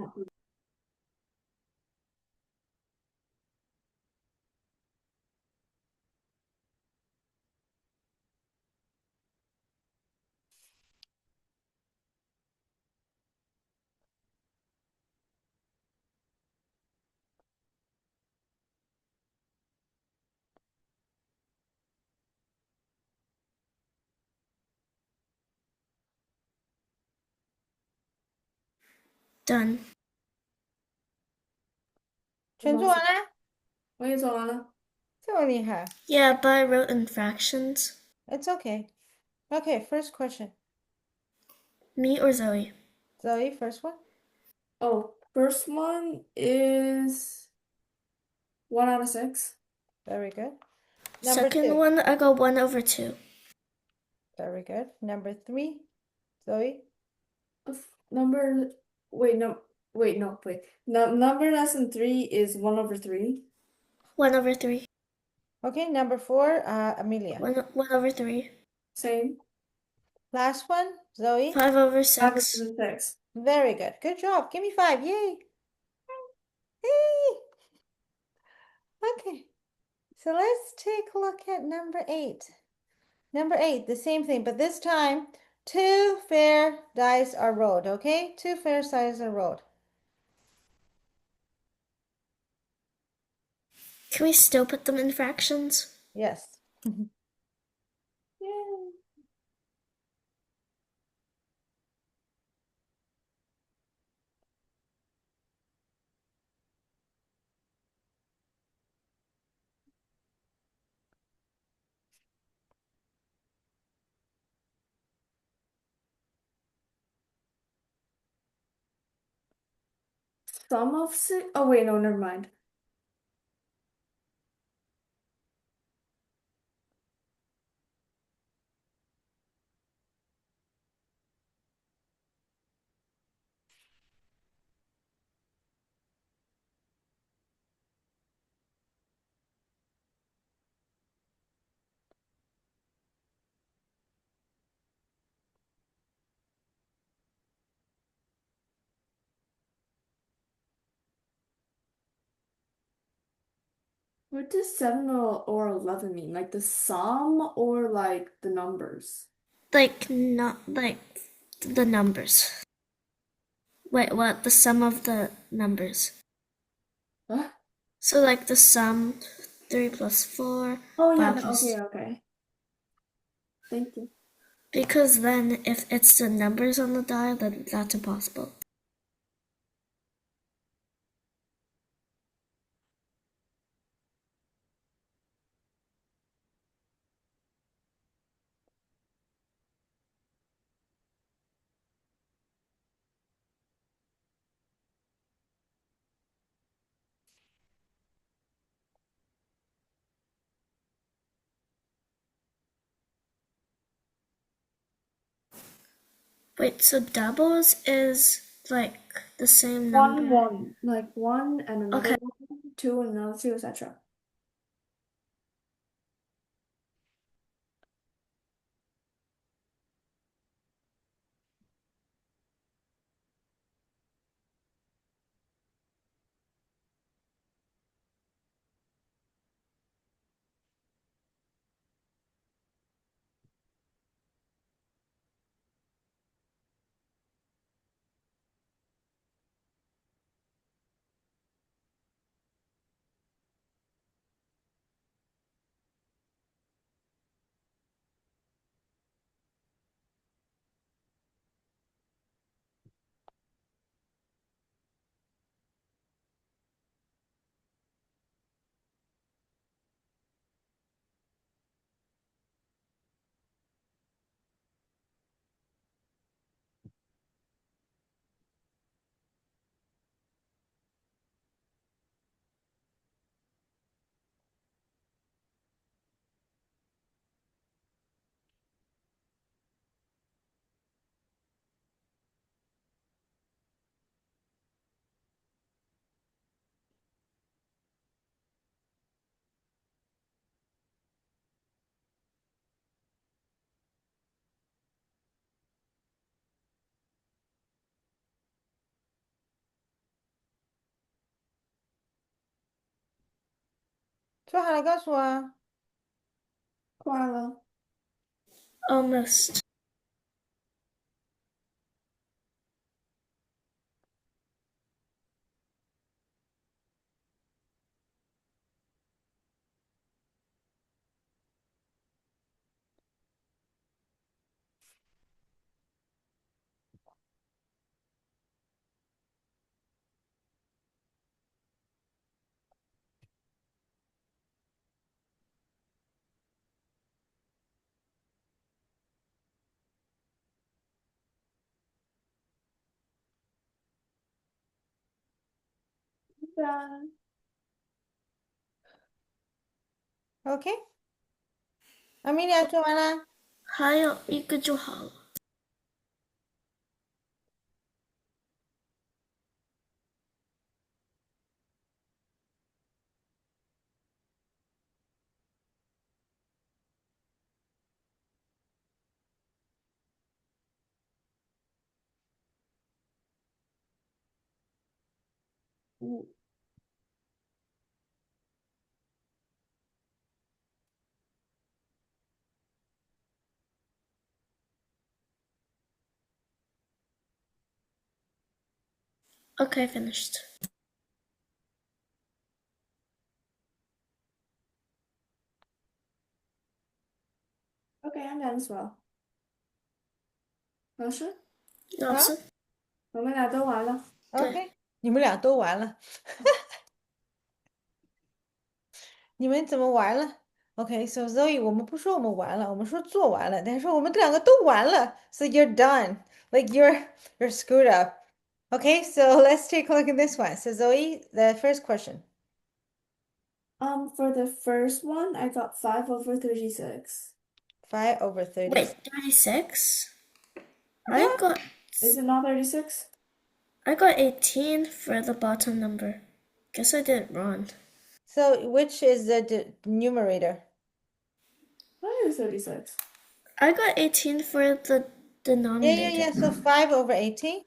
B: Done.
A: 全做完啦？
C: 我也做完了。
A: 这么厉害。
B: Yeah, but I wrote in fractions.
A: It's okay. Okay, first question.
B: Me or Zoe?
A: Zoe, first one.
C: Oh, first one is 1 out of 6.
A: Very good. Number
B: Second
A: two.
B: one, I go 1/2.
A: Very good. Number three. Zoe.
C: Number, wait, no, wait, no, wait. No, number less than 3 is 1/3.
B: 1/3.
A: Okay, number four. Amelia.
B: 1/3.
C: Same.
A: Last one. Zoe.
B: 5/6.
C: 5/6.
A: Very good. Good job. Give me five. Yay. Yay. Okay. So let's take a look at number eight. Number eight, the same thing, but this time two fair dice are rolled, okay? Two fair dice are rolled.
B: Can we still put them in fractions?
A: Yes.
C: Yay. Sum of 6. Oh, wait, no, never mind. What does 7 or 11 mean? Like the sum or like the numbers?
B: Like, not like the numbers. Wait, what? The sum of the numbers.
C: Huh?
B: So, like the sum 3 plus 4,
C: Oh, yeah,
B: 5
C: no,
B: plus.
C: okay, okay. Thank you.
B: Because then, if it's the numbers on the die, then that's impossible. Wait, so doubles is like the same
C: One,
B: number.
C: one. Like one and another
B: Okay.
C: one, two and another two, etc.
A: So 做好了告诉我啊。
C: 挂了。
B: Almost.
C: done.
A: OK，阿米莉亚做完啦。
B: 还有一个就好了。
C: 嗯
B: Okay, finished.
C: Okay, I'm done as well. 老师，
B: 老师，
C: 我们俩都完了。
B: 对，
A: OK，你们俩都完了。你们怎么完了？OK，so Zoe，我们不说我们完了，我们说做完了，但是说我们两个都完了，so you're done. Like you're screwed up. Okay, so let's take a look at this one. So Zoe, the first question.
C: For the first one, I got 5/36.
A: 5 over 30.
B: wait, 36?
A: Yeah.
C: Is it not 36?
B: I got 18 for the bottom number. Guess I didn't run.
A: So which is the numerator?
C: Why is 36?
B: I got 18 for the denominator.
A: Yeah. So 5 over 18?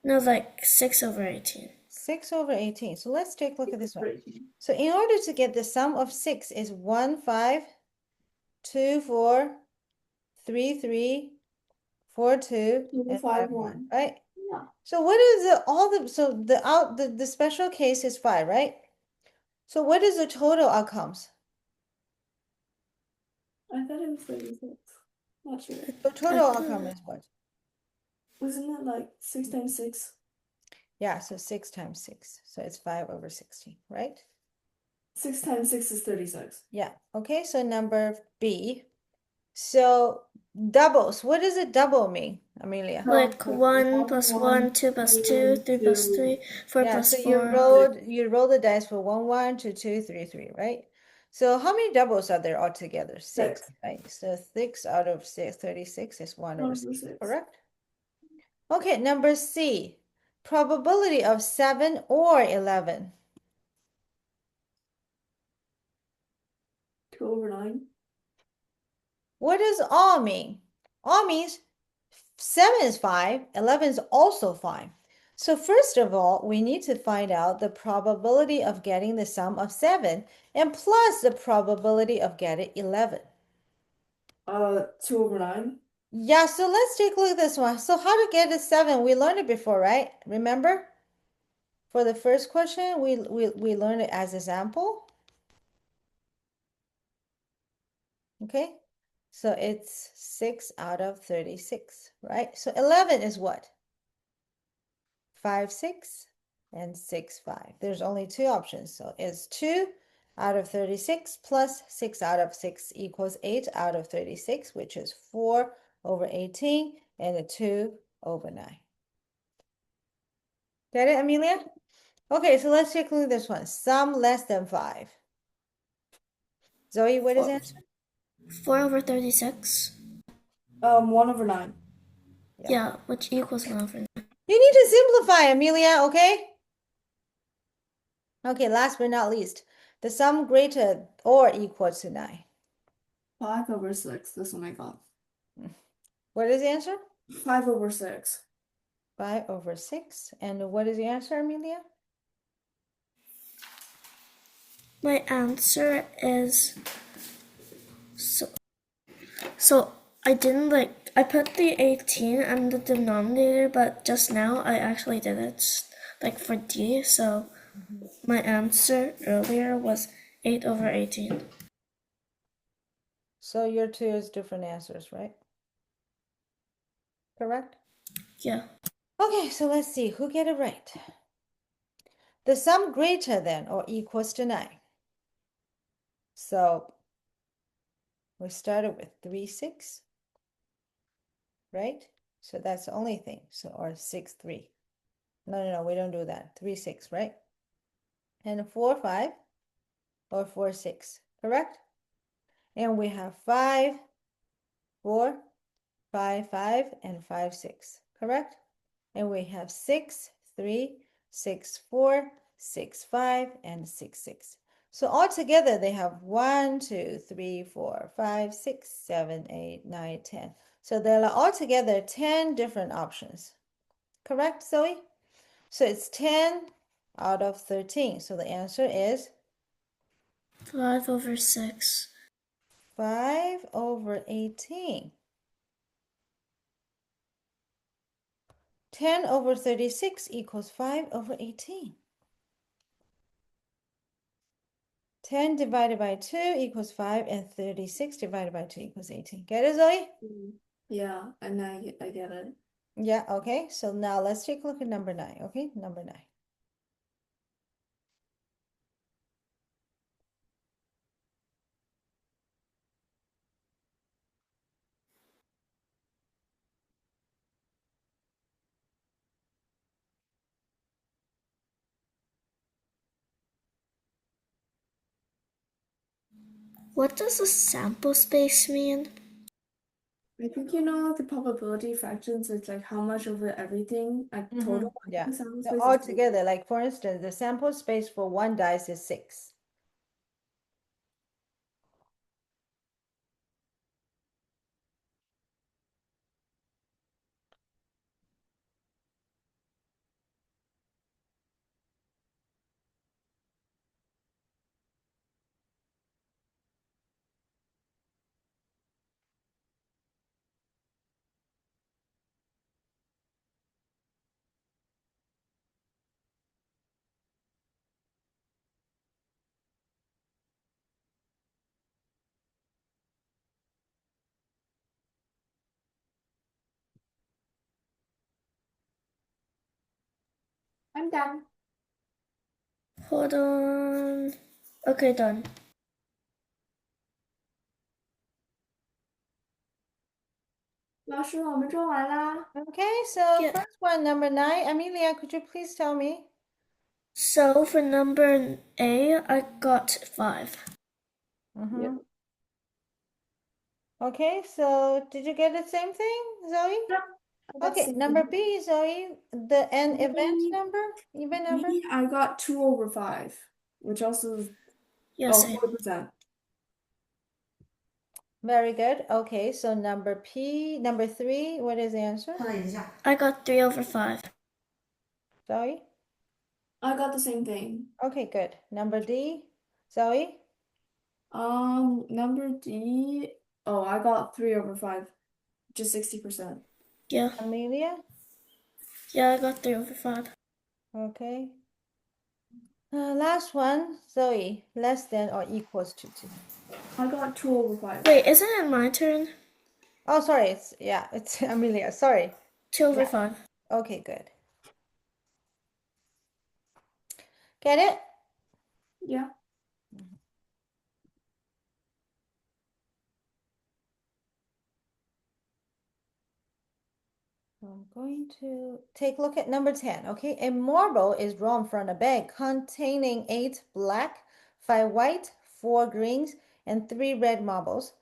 B: No, like 6 over 18.
A: 6 over 18. So let's take a look at this one.
C: Great.
A: So in order to get the sum of 6 is 1, 5, 2, 4, 3, 3, 4, 2, and 5, 1, right?
C: Yeah.
A: So what is the special case is 5, right? So what is the total outcomes?
C: I thought it was 36. Not sure.
A: The total outcome is what?
C: Wasn't it like 6 times 6?
A: Yeah, so 6 times 6. So it's 5 over 16, right?
C: 6 times 6 is 36.
A: Yeah. Okay, so number B. So doubles. What does a double mean, Amelia?
B: Like 1 plus 1, 2 plus 2, 3 plus 3, 4
A: Yeah,
B: plus
A: so
B: 4.
A: you roll the dice for 1, 1, 2, 2, 3, 3, right? So how many doubles are there altogether? 6, right? So 6 out of 36 is 1 over 6, correct? Okay, number C. Probability of 7 or 11.
C: 2 over 9.
A: What does all mean? All means 7 is 5, 11 is also 5. So first of all, we need to find out the probability of getting the sum of 7 and plus the probability of getting 11.
C: 2 over 9.
A: Yeah, so let's take a look at this one. So how to get a 7? We learned it before, right? Remember? For the first question, we learned it as example. Okay? So it's 6 out of 36, right? So 11 is what? 5, 6, and 6, 5. There's only two options. So it's 2 out of 36 plus 6 out of 6 equals 8 out of 36, which is 4 over 18 and a 2 over 9. Get it, Amelia? Okay, so let's take a look at this one. Sum less than 5. Zoe, what is the answer?
B: 4 over 36.
C: 1 over 9.
B: Yeah, which equals 1 over 9.
A: You need to simplify, Amelia, okay? Okay, last but not least, the sum greater or equal to 9.
C: 5 over 6. This one I got.
A: What is the answer?
C: 5 over 6.
A: 5 over 6. And what is the answer, Amelia?
B: My answer is so I didn't I put the 18 on the denominator, but just now I actually did it like for D, so my answer earlier was 8 over 18.
A: So your two is different answers, right? Correct?
B: Yeah.
A: Okay, so let's see who get it right. The sum greater than or equals to 9. So we started with 3, 6, right? So that's the only thing. So or 6, 3. No, we don't do that. 3, 6, right? and 4, 5, or 4, 6, correct? And we have 5, 4, 5, 5, and 5, 6, correct? And we have 6, 3, 6, 4, 6, 5, and 6, 6. So altogether they have 1, 2, 3, 4, 5, 6, 7, 8, 9, 10. So there are altogether 10 different options. Correct, Zoe? So it's 10 out of 13. So the answer is
B: 5/6.
A: 5 over 18. 10 over 36 equals 5 over 18. 10 divided by 2 equals 5, and 36 divided by 2 equals 18. Get it, Zoe?
C: Yeah, and I get it.
A: Yeah, okay. So now let's take a look at number 9, okay? Number 9.
B: What does a sample space mean?
C: I think you know the probability fractions is like how much over everything, like total. I
A: Yeah.
C: think sample
A: So
C: space is
A: all
C: total.
A: together, like for instance, the sample space for one dice is 6.
C: I'm done.
B: Hold on. Okay, done.
C: 老师，我们做完啦。
A: Okay, so
B: Yeah.
A: first one, number 9. Amelia, could you please tell me?
B: So for number A, I got 5.
A: Mm-hmm. Okay, so did you get the same thing, Zoe?
C: Yeah, I got
A: Okay,
C: 6.
A: number B, Zoe, the n event
C: B,
A: number, even number?
C: I got 2 over 5, which also is
B: Yeah,
C: oh,
B: same.
C: 40%.
A: Very good. Okay, so number 3, what is the answer?
B: I got 3/5.
A: Zoe?
C: I got the same thing.
A: Okay, good. Number D, Zoe?
C: Number D, oh, I got 3 over 5, just 60%.
B: Yeah.
A: Amelia?
B: Yeah, I got 3/5.
A: Okay. Last one, Zoe, less than or equals to 2.
C: I got 2 over 5.
B: Wait, isn't it my turn?
A: Oh, sorry, it's Amelia, sorry.
B: 2/5.
A: Okay, good. Get it?
C: Yeah.
A: I'm going to take a look at number 10, okay? A marble is drawn from a bag containing 8 black, 5 white, 4 greens, and 3 red marbles.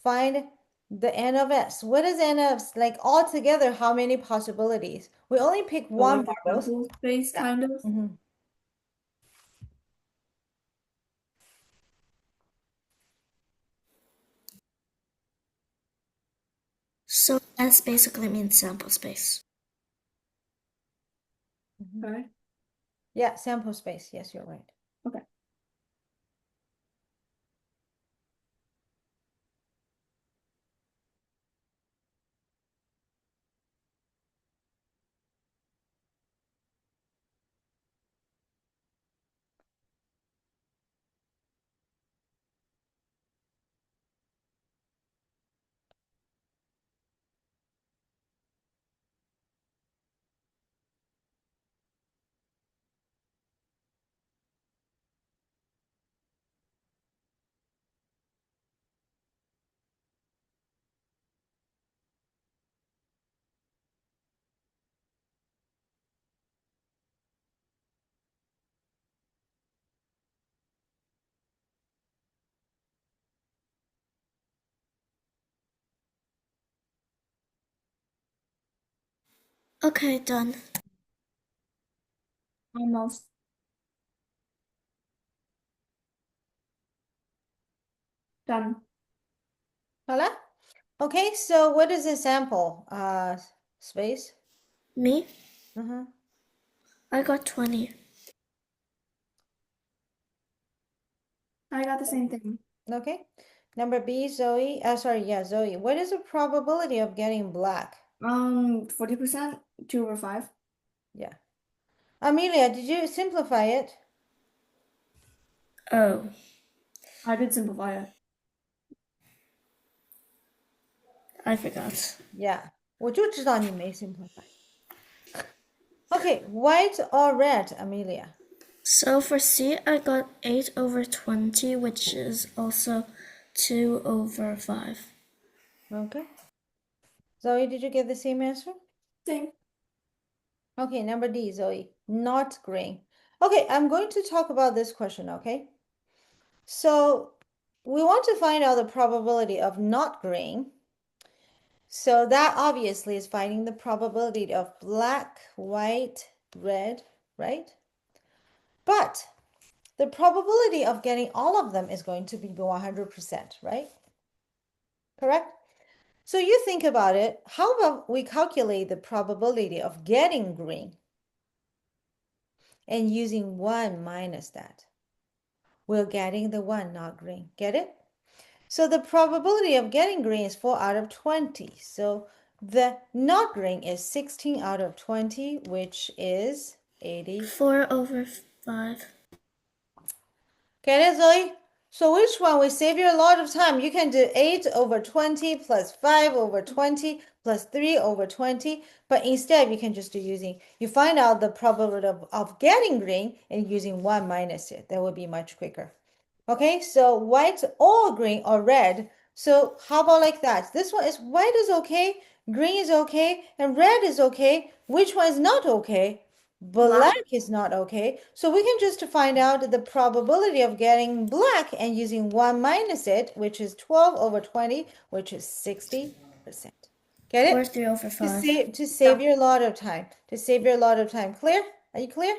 A: Find the n of s. What is n of s? Like altogether, how many possibilities? We only pick
C: So
A: one
C: like the
A: marbles.
C: sample space
A: Yeah.
C: kind of.
A: Mhm.
B: So S basically means sample space.
C: Okay.
A: Yeah, sample space. Yes, you're right.
C: Okay.
B: Okay, done.
C: Almost done.
A: 好了 Okay, so what is the sample? Space?
B: Me?
A: Mm-hmm.
B: I got 20.
C: I got the same thing.
A: Okay. Number B, Zoe. Sorry, yeah, Zoe. What is the probability of getting black?
C: 40%, 2/5.
A: Yeah. Amelia, did you simplify it?
B: Oh,
C: I did simplify it.
B: I forgot.
A: Yeah. 我就知道你没 simplify. Okay, white or red, Amelia?
B: So for C, I got 8 over 20, which is also 2 over 5.
A: Okay. Zoe, did you get the same answer?
C: Same.
A: Okay, number D, Zoe. Not green. Okay, I'm going to talk about this question, okay? So we want to find out the probability of not green. So that obviously is finding the probability of black, white, red, right? But the probability of getting all of them is going to be 100%, right? Correct? So you think about it, how about we calculate the probability of getting green and using 1 minus that? We're getting the 1, not green. Get it? So the probability of getting green is 4 out of 20. So the not green is 16 out of 20, which is 80.
B: 4 over 5.
A: Get it, Zoe? So which one will save you a lot of time? You can do 8 over 20 plus 5 over 20 plus 3 over 20. But instead, you can just do you find out the probability of getting green and using 1 minus it. That would be much quicker. Okay, so white or green or red. So how about like that? This one is white is okay, green is okay, and red is okay. Which one is not okay? Black is not okay. So we can just find out the probability of getting black and using 1 minus it, which is 12 over 20, which is 60%. Get
B: Or
A: it?
B: 3 over
A: To
B: 5.
A: save you a lot of time. To save you a lot of time. Clear? Are you clear?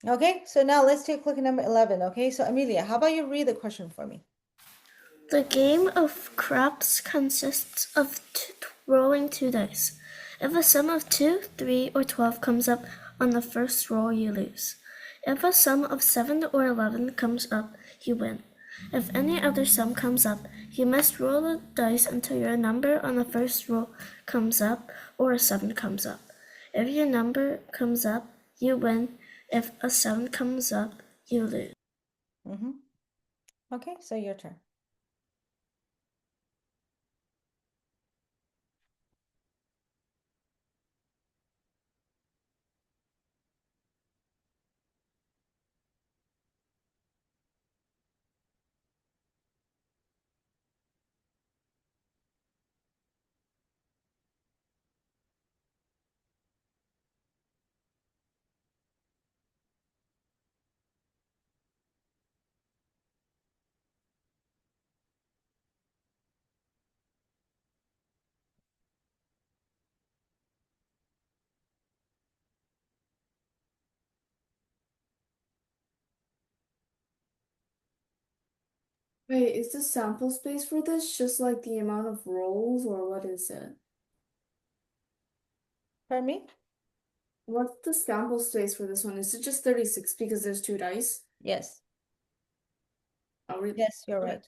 A: Okay, so now let's take a look at number 11. Okay, so Amelia, how about you read the question for me?
B: The game of craps consists of rolling 2 dice. If a sum of 2, 3, or 12 comes up on the first roll, you lose. If a sum of 7 or 11 comes up, you win. If any other sum comes up, you must roll the dice until your number on the first roll comes up or a 7 comes up. If your number comes up, you win. If a 7 comes up, you lose.
A: Mm-hmm. Okay, so your turn.
C: Wait, is the sample space for this just like the amount of rolls, or what is it?
A: Pardon me?
C: What's the sample space for this one? Is it just 36 because there's 2 dice?
A: Yes.
C: Oh, really?
A: Yes, you're
C: Okay.
A: right.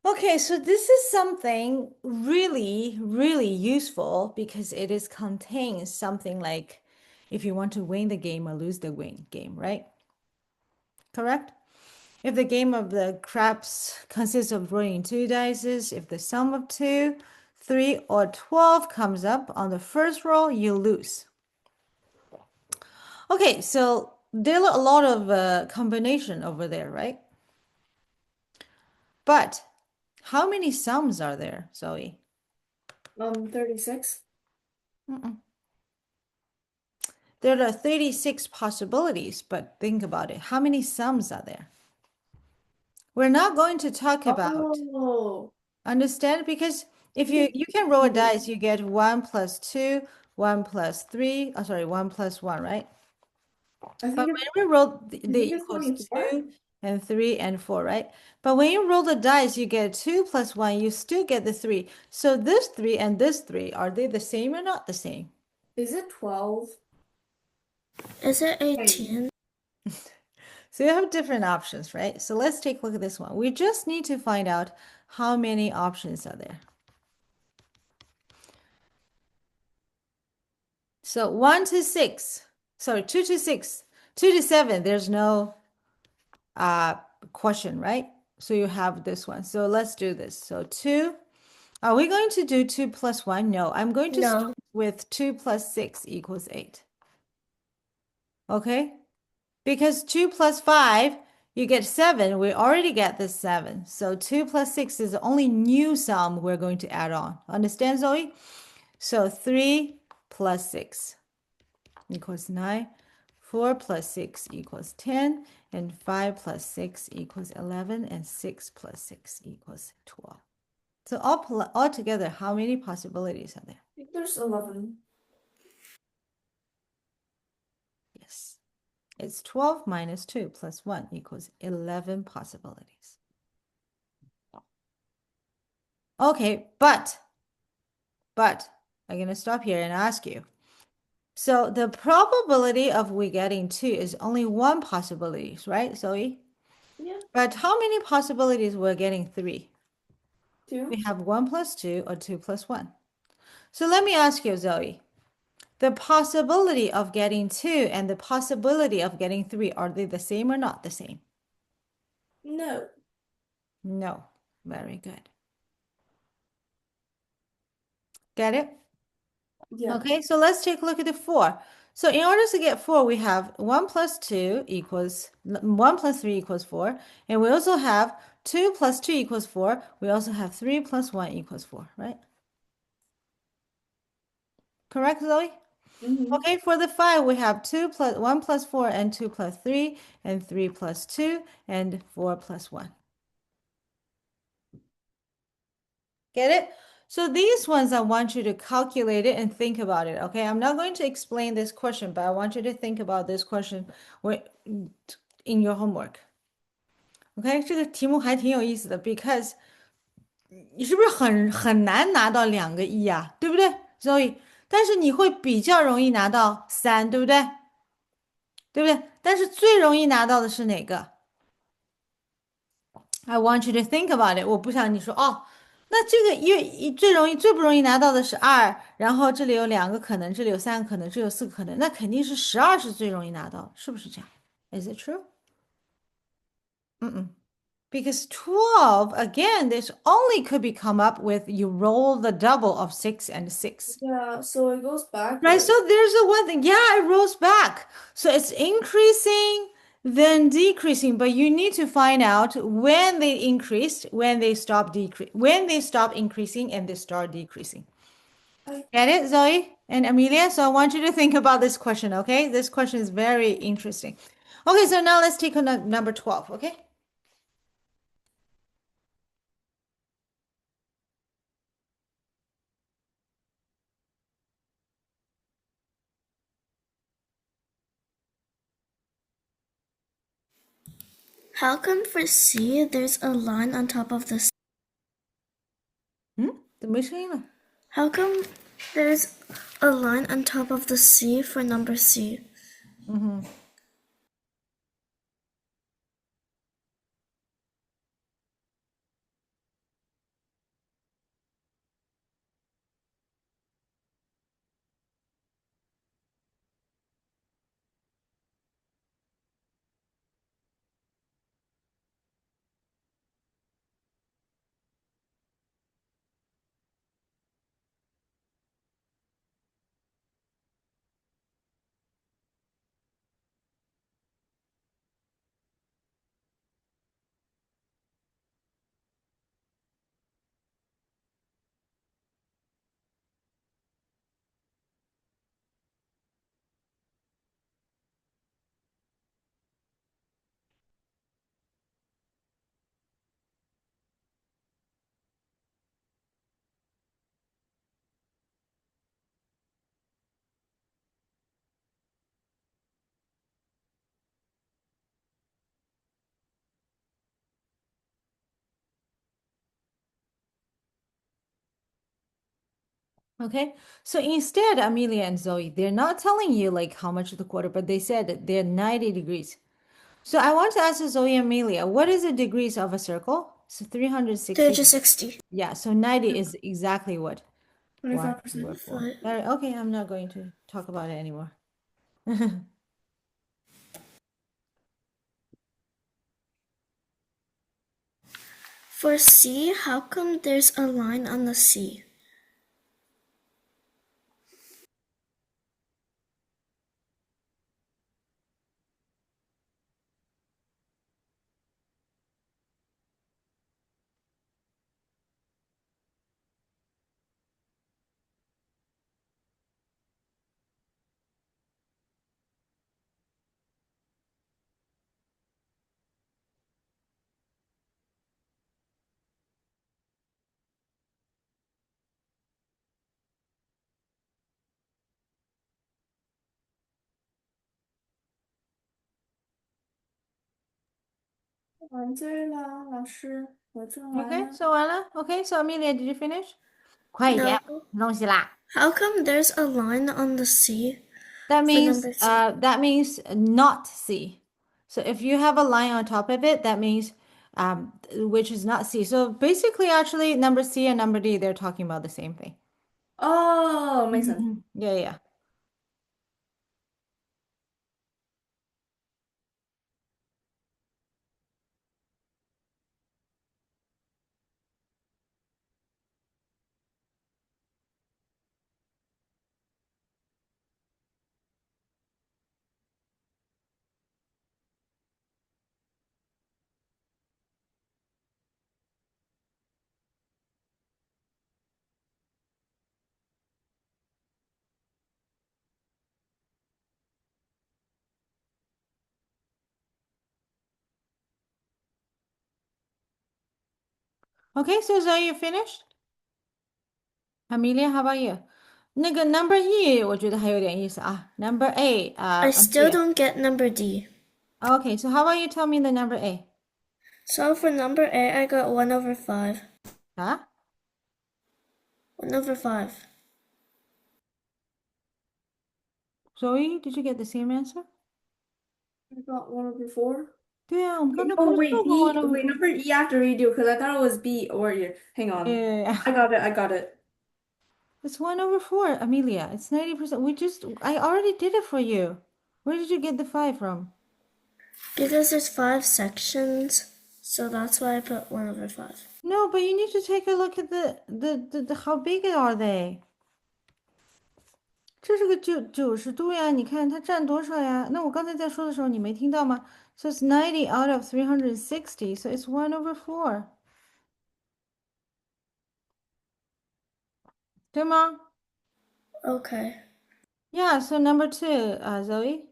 A: Okay, so this is something really, really useful because it is contains something like if you want to win the game or lose the game, right? Correct? If the game of the craps consists of rolling two dice, if the sum of 2, 3, or 12 comes up on the first roll, you lose. Okay, so there are a lot of combination over there, right? But how many sums are there, Zoe?
C: 36.
A: Mm-mm. There are 36 possibilities, but think about it. How many sums are there? We're not going to talk about,
C: Oh,
A: understand? Because if
C: I
A: you can roll a
C: think
A: dice, you get 1 plus 2, 1 plus 3, oh sorry, 1 plus 1, right?
C: I
A: But
C: think
A: when we roll,
C: you
A: the
C: think it's
A: equals
C: 24?
A: 2 and 3 and 4, right? But when you roll the dice, you get 2 plus 1, you still get the 3. So this 3 and this 3, are they the same or not the same?
C: Is it 12?
B: Is it
C: Wait,
B: 18?
A: So you have different options, right? So let's take a look at this one. We just need to find out how many options are there. So 1 to 6, sorry, 2 to 6, 2 to 7, there's no uh question, right? So you have this one. So let's do this. So 2, are we going to do 2 plus 1? No, I'm going to start
B: No.
A: with 2 plus 6 equals 8. Okay? Because 2 plus 5, you get 7. We already get the 7. So 2 plus 6 is the only new sum we're going to add on. Understand, Zoe? So 3 plus 6 equals 9. 4 plus 6 equals 10. And 5 plus 6 equals 11. And 6 plus 6 equals 12. So all together, how many possibilities are there?
C: I think there's 11.
A: Yes. It's 12 minus 2 plus 1 equals 11 possibilities. Okay, but I'm going to stop here and ask you. So the probability of we getting 2 is only one possibility, right, Zoe?
C: Yeah,
A: But how many possibilities we're getting 3?
C: 2.
A: We have 1 plus 2 or 2 plus 1. So let me ask you, Zoe. The possibility of getting 2 and the possibility of getting 3, are they the same or not the same?
C: No.
A: No. Very good. Get it?
C: Yeah.
A: Okay, so let's take a look at the 4. So in order to get 4, we have 1 plus 2 equals 1 plus 3 equals 4. And we also have 2 plus 2 equals 4. We also have 3 plus 1 equals 4, right? Correct, Zoe?
C: Mm-hmm.
A: Okay, for the 5, we have 2 plus 1 plus 4 and 2 plus 3 and 3 plus 2 and 4 plus 1. Get it? So these ones, I want you to calculate it and think about it, okay? I'm not going to explain this question, but I want you to think about this question in your homework. OK，这个题目还挺有意思的，because 你是不是很难拿到2个1呀？对不对，Zoe？但是你会比较容易拿到3，对不对？对不对？但是最容易拿到的是哪个？I want you to think about it。我不想你说哦，那这个最不容易拿到的是2，然后这里有2个可能，这里有3个可能，这里有4个可能，那肯定是12是最容易拿到，是不是这样？Is it true？嗯。Because 12, again, this only could be come up with you roll the double of 6 and 6.
C: Yeah, so it goes
A: Right,
C: backwards.
A: so there's the one thing. Yeah, it rolls back. So it's increasing, then decreasing, but you need to find out when they increased, when they when they stop increasing and they start decreasing.
C: I
A: Get it, Zoe and Amelia? So I want you to think about this question, okay? This question is very interesting. Okay, so now let's take on number 12, okay?
B: How come for C there's a line on top of the C?
A: 怎么没声音了？
B: How come there's a line on top of the C for number C?
A: Okay, so instead, Amelia and Zoe, they're not telling you like how much of the quarter, but they said that they're 90 degrees. So I want to ask Zoe and Amelia, what is the degrees of a circle? So 360.
B: 360.
A: Yeah, so 90 is exactly what? 1
C: 25%.
A: over 4.
B: Five.
A: Okay, I'm not going to talk about it anymore.
B: For C, how come there's a line on the C?
A: Okay, so Anna, okay, so Amelia, did you finish? 快一点，
B: No.
A: 东西啦。
B: How come there's a line on the C
A: That
B: for
A: means
B: number C?
A: that means not C. So if you have a line on top of it, that means which is not C. So basically, actually, number C and number D, they're talking about the same thing.
C: Oh, makes sense.
A: Mhm. Yeah, yeah. Okay, so Zoe, you finished? Amelia, how about you? 那个 number E，我觉得还有点意思啊。Number A，I
B: still
A: Amelia.
B: don't get number D.
A: Okay, so how about you tell me the number A?
B: So for number A, I got 1 over 5.
A: Huh?
B: 1 over 5.
A: Zoe, did you get the same answer?
C: I got 1/4.
A: 对啊，我们刚才不
C: Oh
A: 是
C: wait,
A: 说过 one
C: E.
A: over
C: Wait,
A: four?
C: number E after redo because I thought it was B or E. Hang on.
A: Yeah.
C: I got it. I got it.
A: It's 1 over 4, Amelia. It's 90%. I already did it for you. Where did you get the 5 from?
B: Because there's 5 sections, so that's why I put 1 over 5.
A: No, but you need to take a look at the how big are they? 这是个90度呀，你看它占多少呀？那我刚才在说的时候你没听到吗？So it's 90 out of 360, so it's 1 over 4. 对吗？
B: Okay.
A: Yeah, so number 2, Zoe.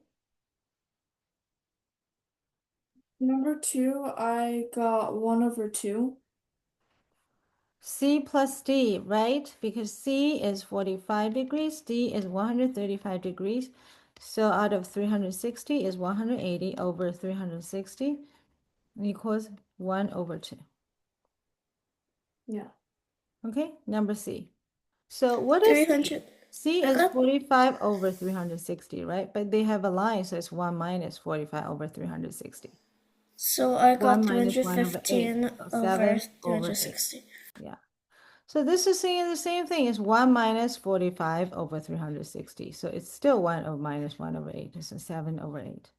C: Number 2, I got 1/2.
A: C plus D, right? Because C is 45 degrees, D is 135 degrees. So out of 360 is 180 over 360 equals 1 over 2.
C: Yeah.
A: Okay, number C. So what is C?
B: 300.
A: C
B: I
A: is
B: got
A: 45 over 360, right? But they have a line, so it's 1 minus 45 over 360.
B: So I
A: 1
B: got
A: minus 1 over 8,
B: 315
A: so
B: over
A: 7 over 8.
B: 360.
A: Yeah. So this is saying the same thing. It's 1 minus 45 over 360. So it's still 1 over minus 1 over 8. So 7 over 8.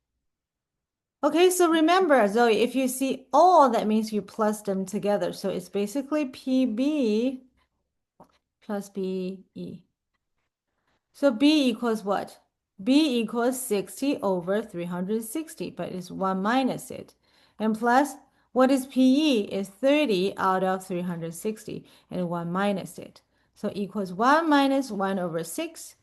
A: Okay, so remember, Zoe, if you see all, that means you plus them together. So it's basically PB plus BE. So B equals what? B equals 60 over 360, but it's 1 minus it. And plus, what is PE? Is 30 out of 360, and 1 minus it. So equals 1 minus 1 over 6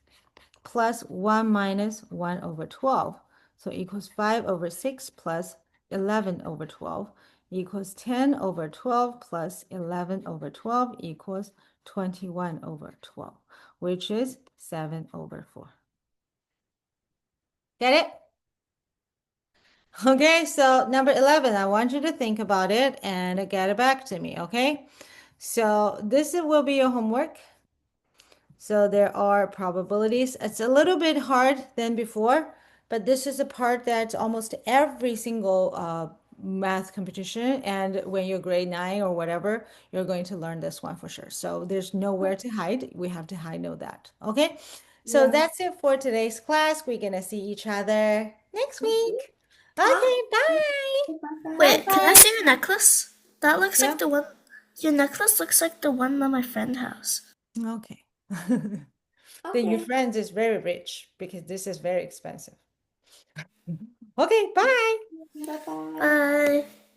A: plus 1 minus 1 over 12. So equals 5 over 6 plus 11 over 12 equals 10 over 12 plus 11 over 12 equals 21 over 12, which is 7 over 4. Get it? Okay, so number 11, I want you to think about it and get it back to me, okay? So this will be your homework. So there are probabilities. It's a little bit hard than before, but this is a part that almost every single math competition, and when you're grade 9 or whatever, you're going to learn this one for sure. So there's nowhere to hide. We have to hide, know that. Okay. So
C: Yeah.
A: that's it for today's class. We're gonna see each other next week.
C: Bye.
A: Okay, bye.
C: Bye.
B: Wait, can I
A: Bye.
B: see your necklace? That looks
A: Yeah.
B: like the one. Your necklace looks like the one that my friend has.
A: Okay. Then your
C: Okay.
A: friend is very rich because this is very expensive. Okay, bye.
C: Bye bye.
B: Bye.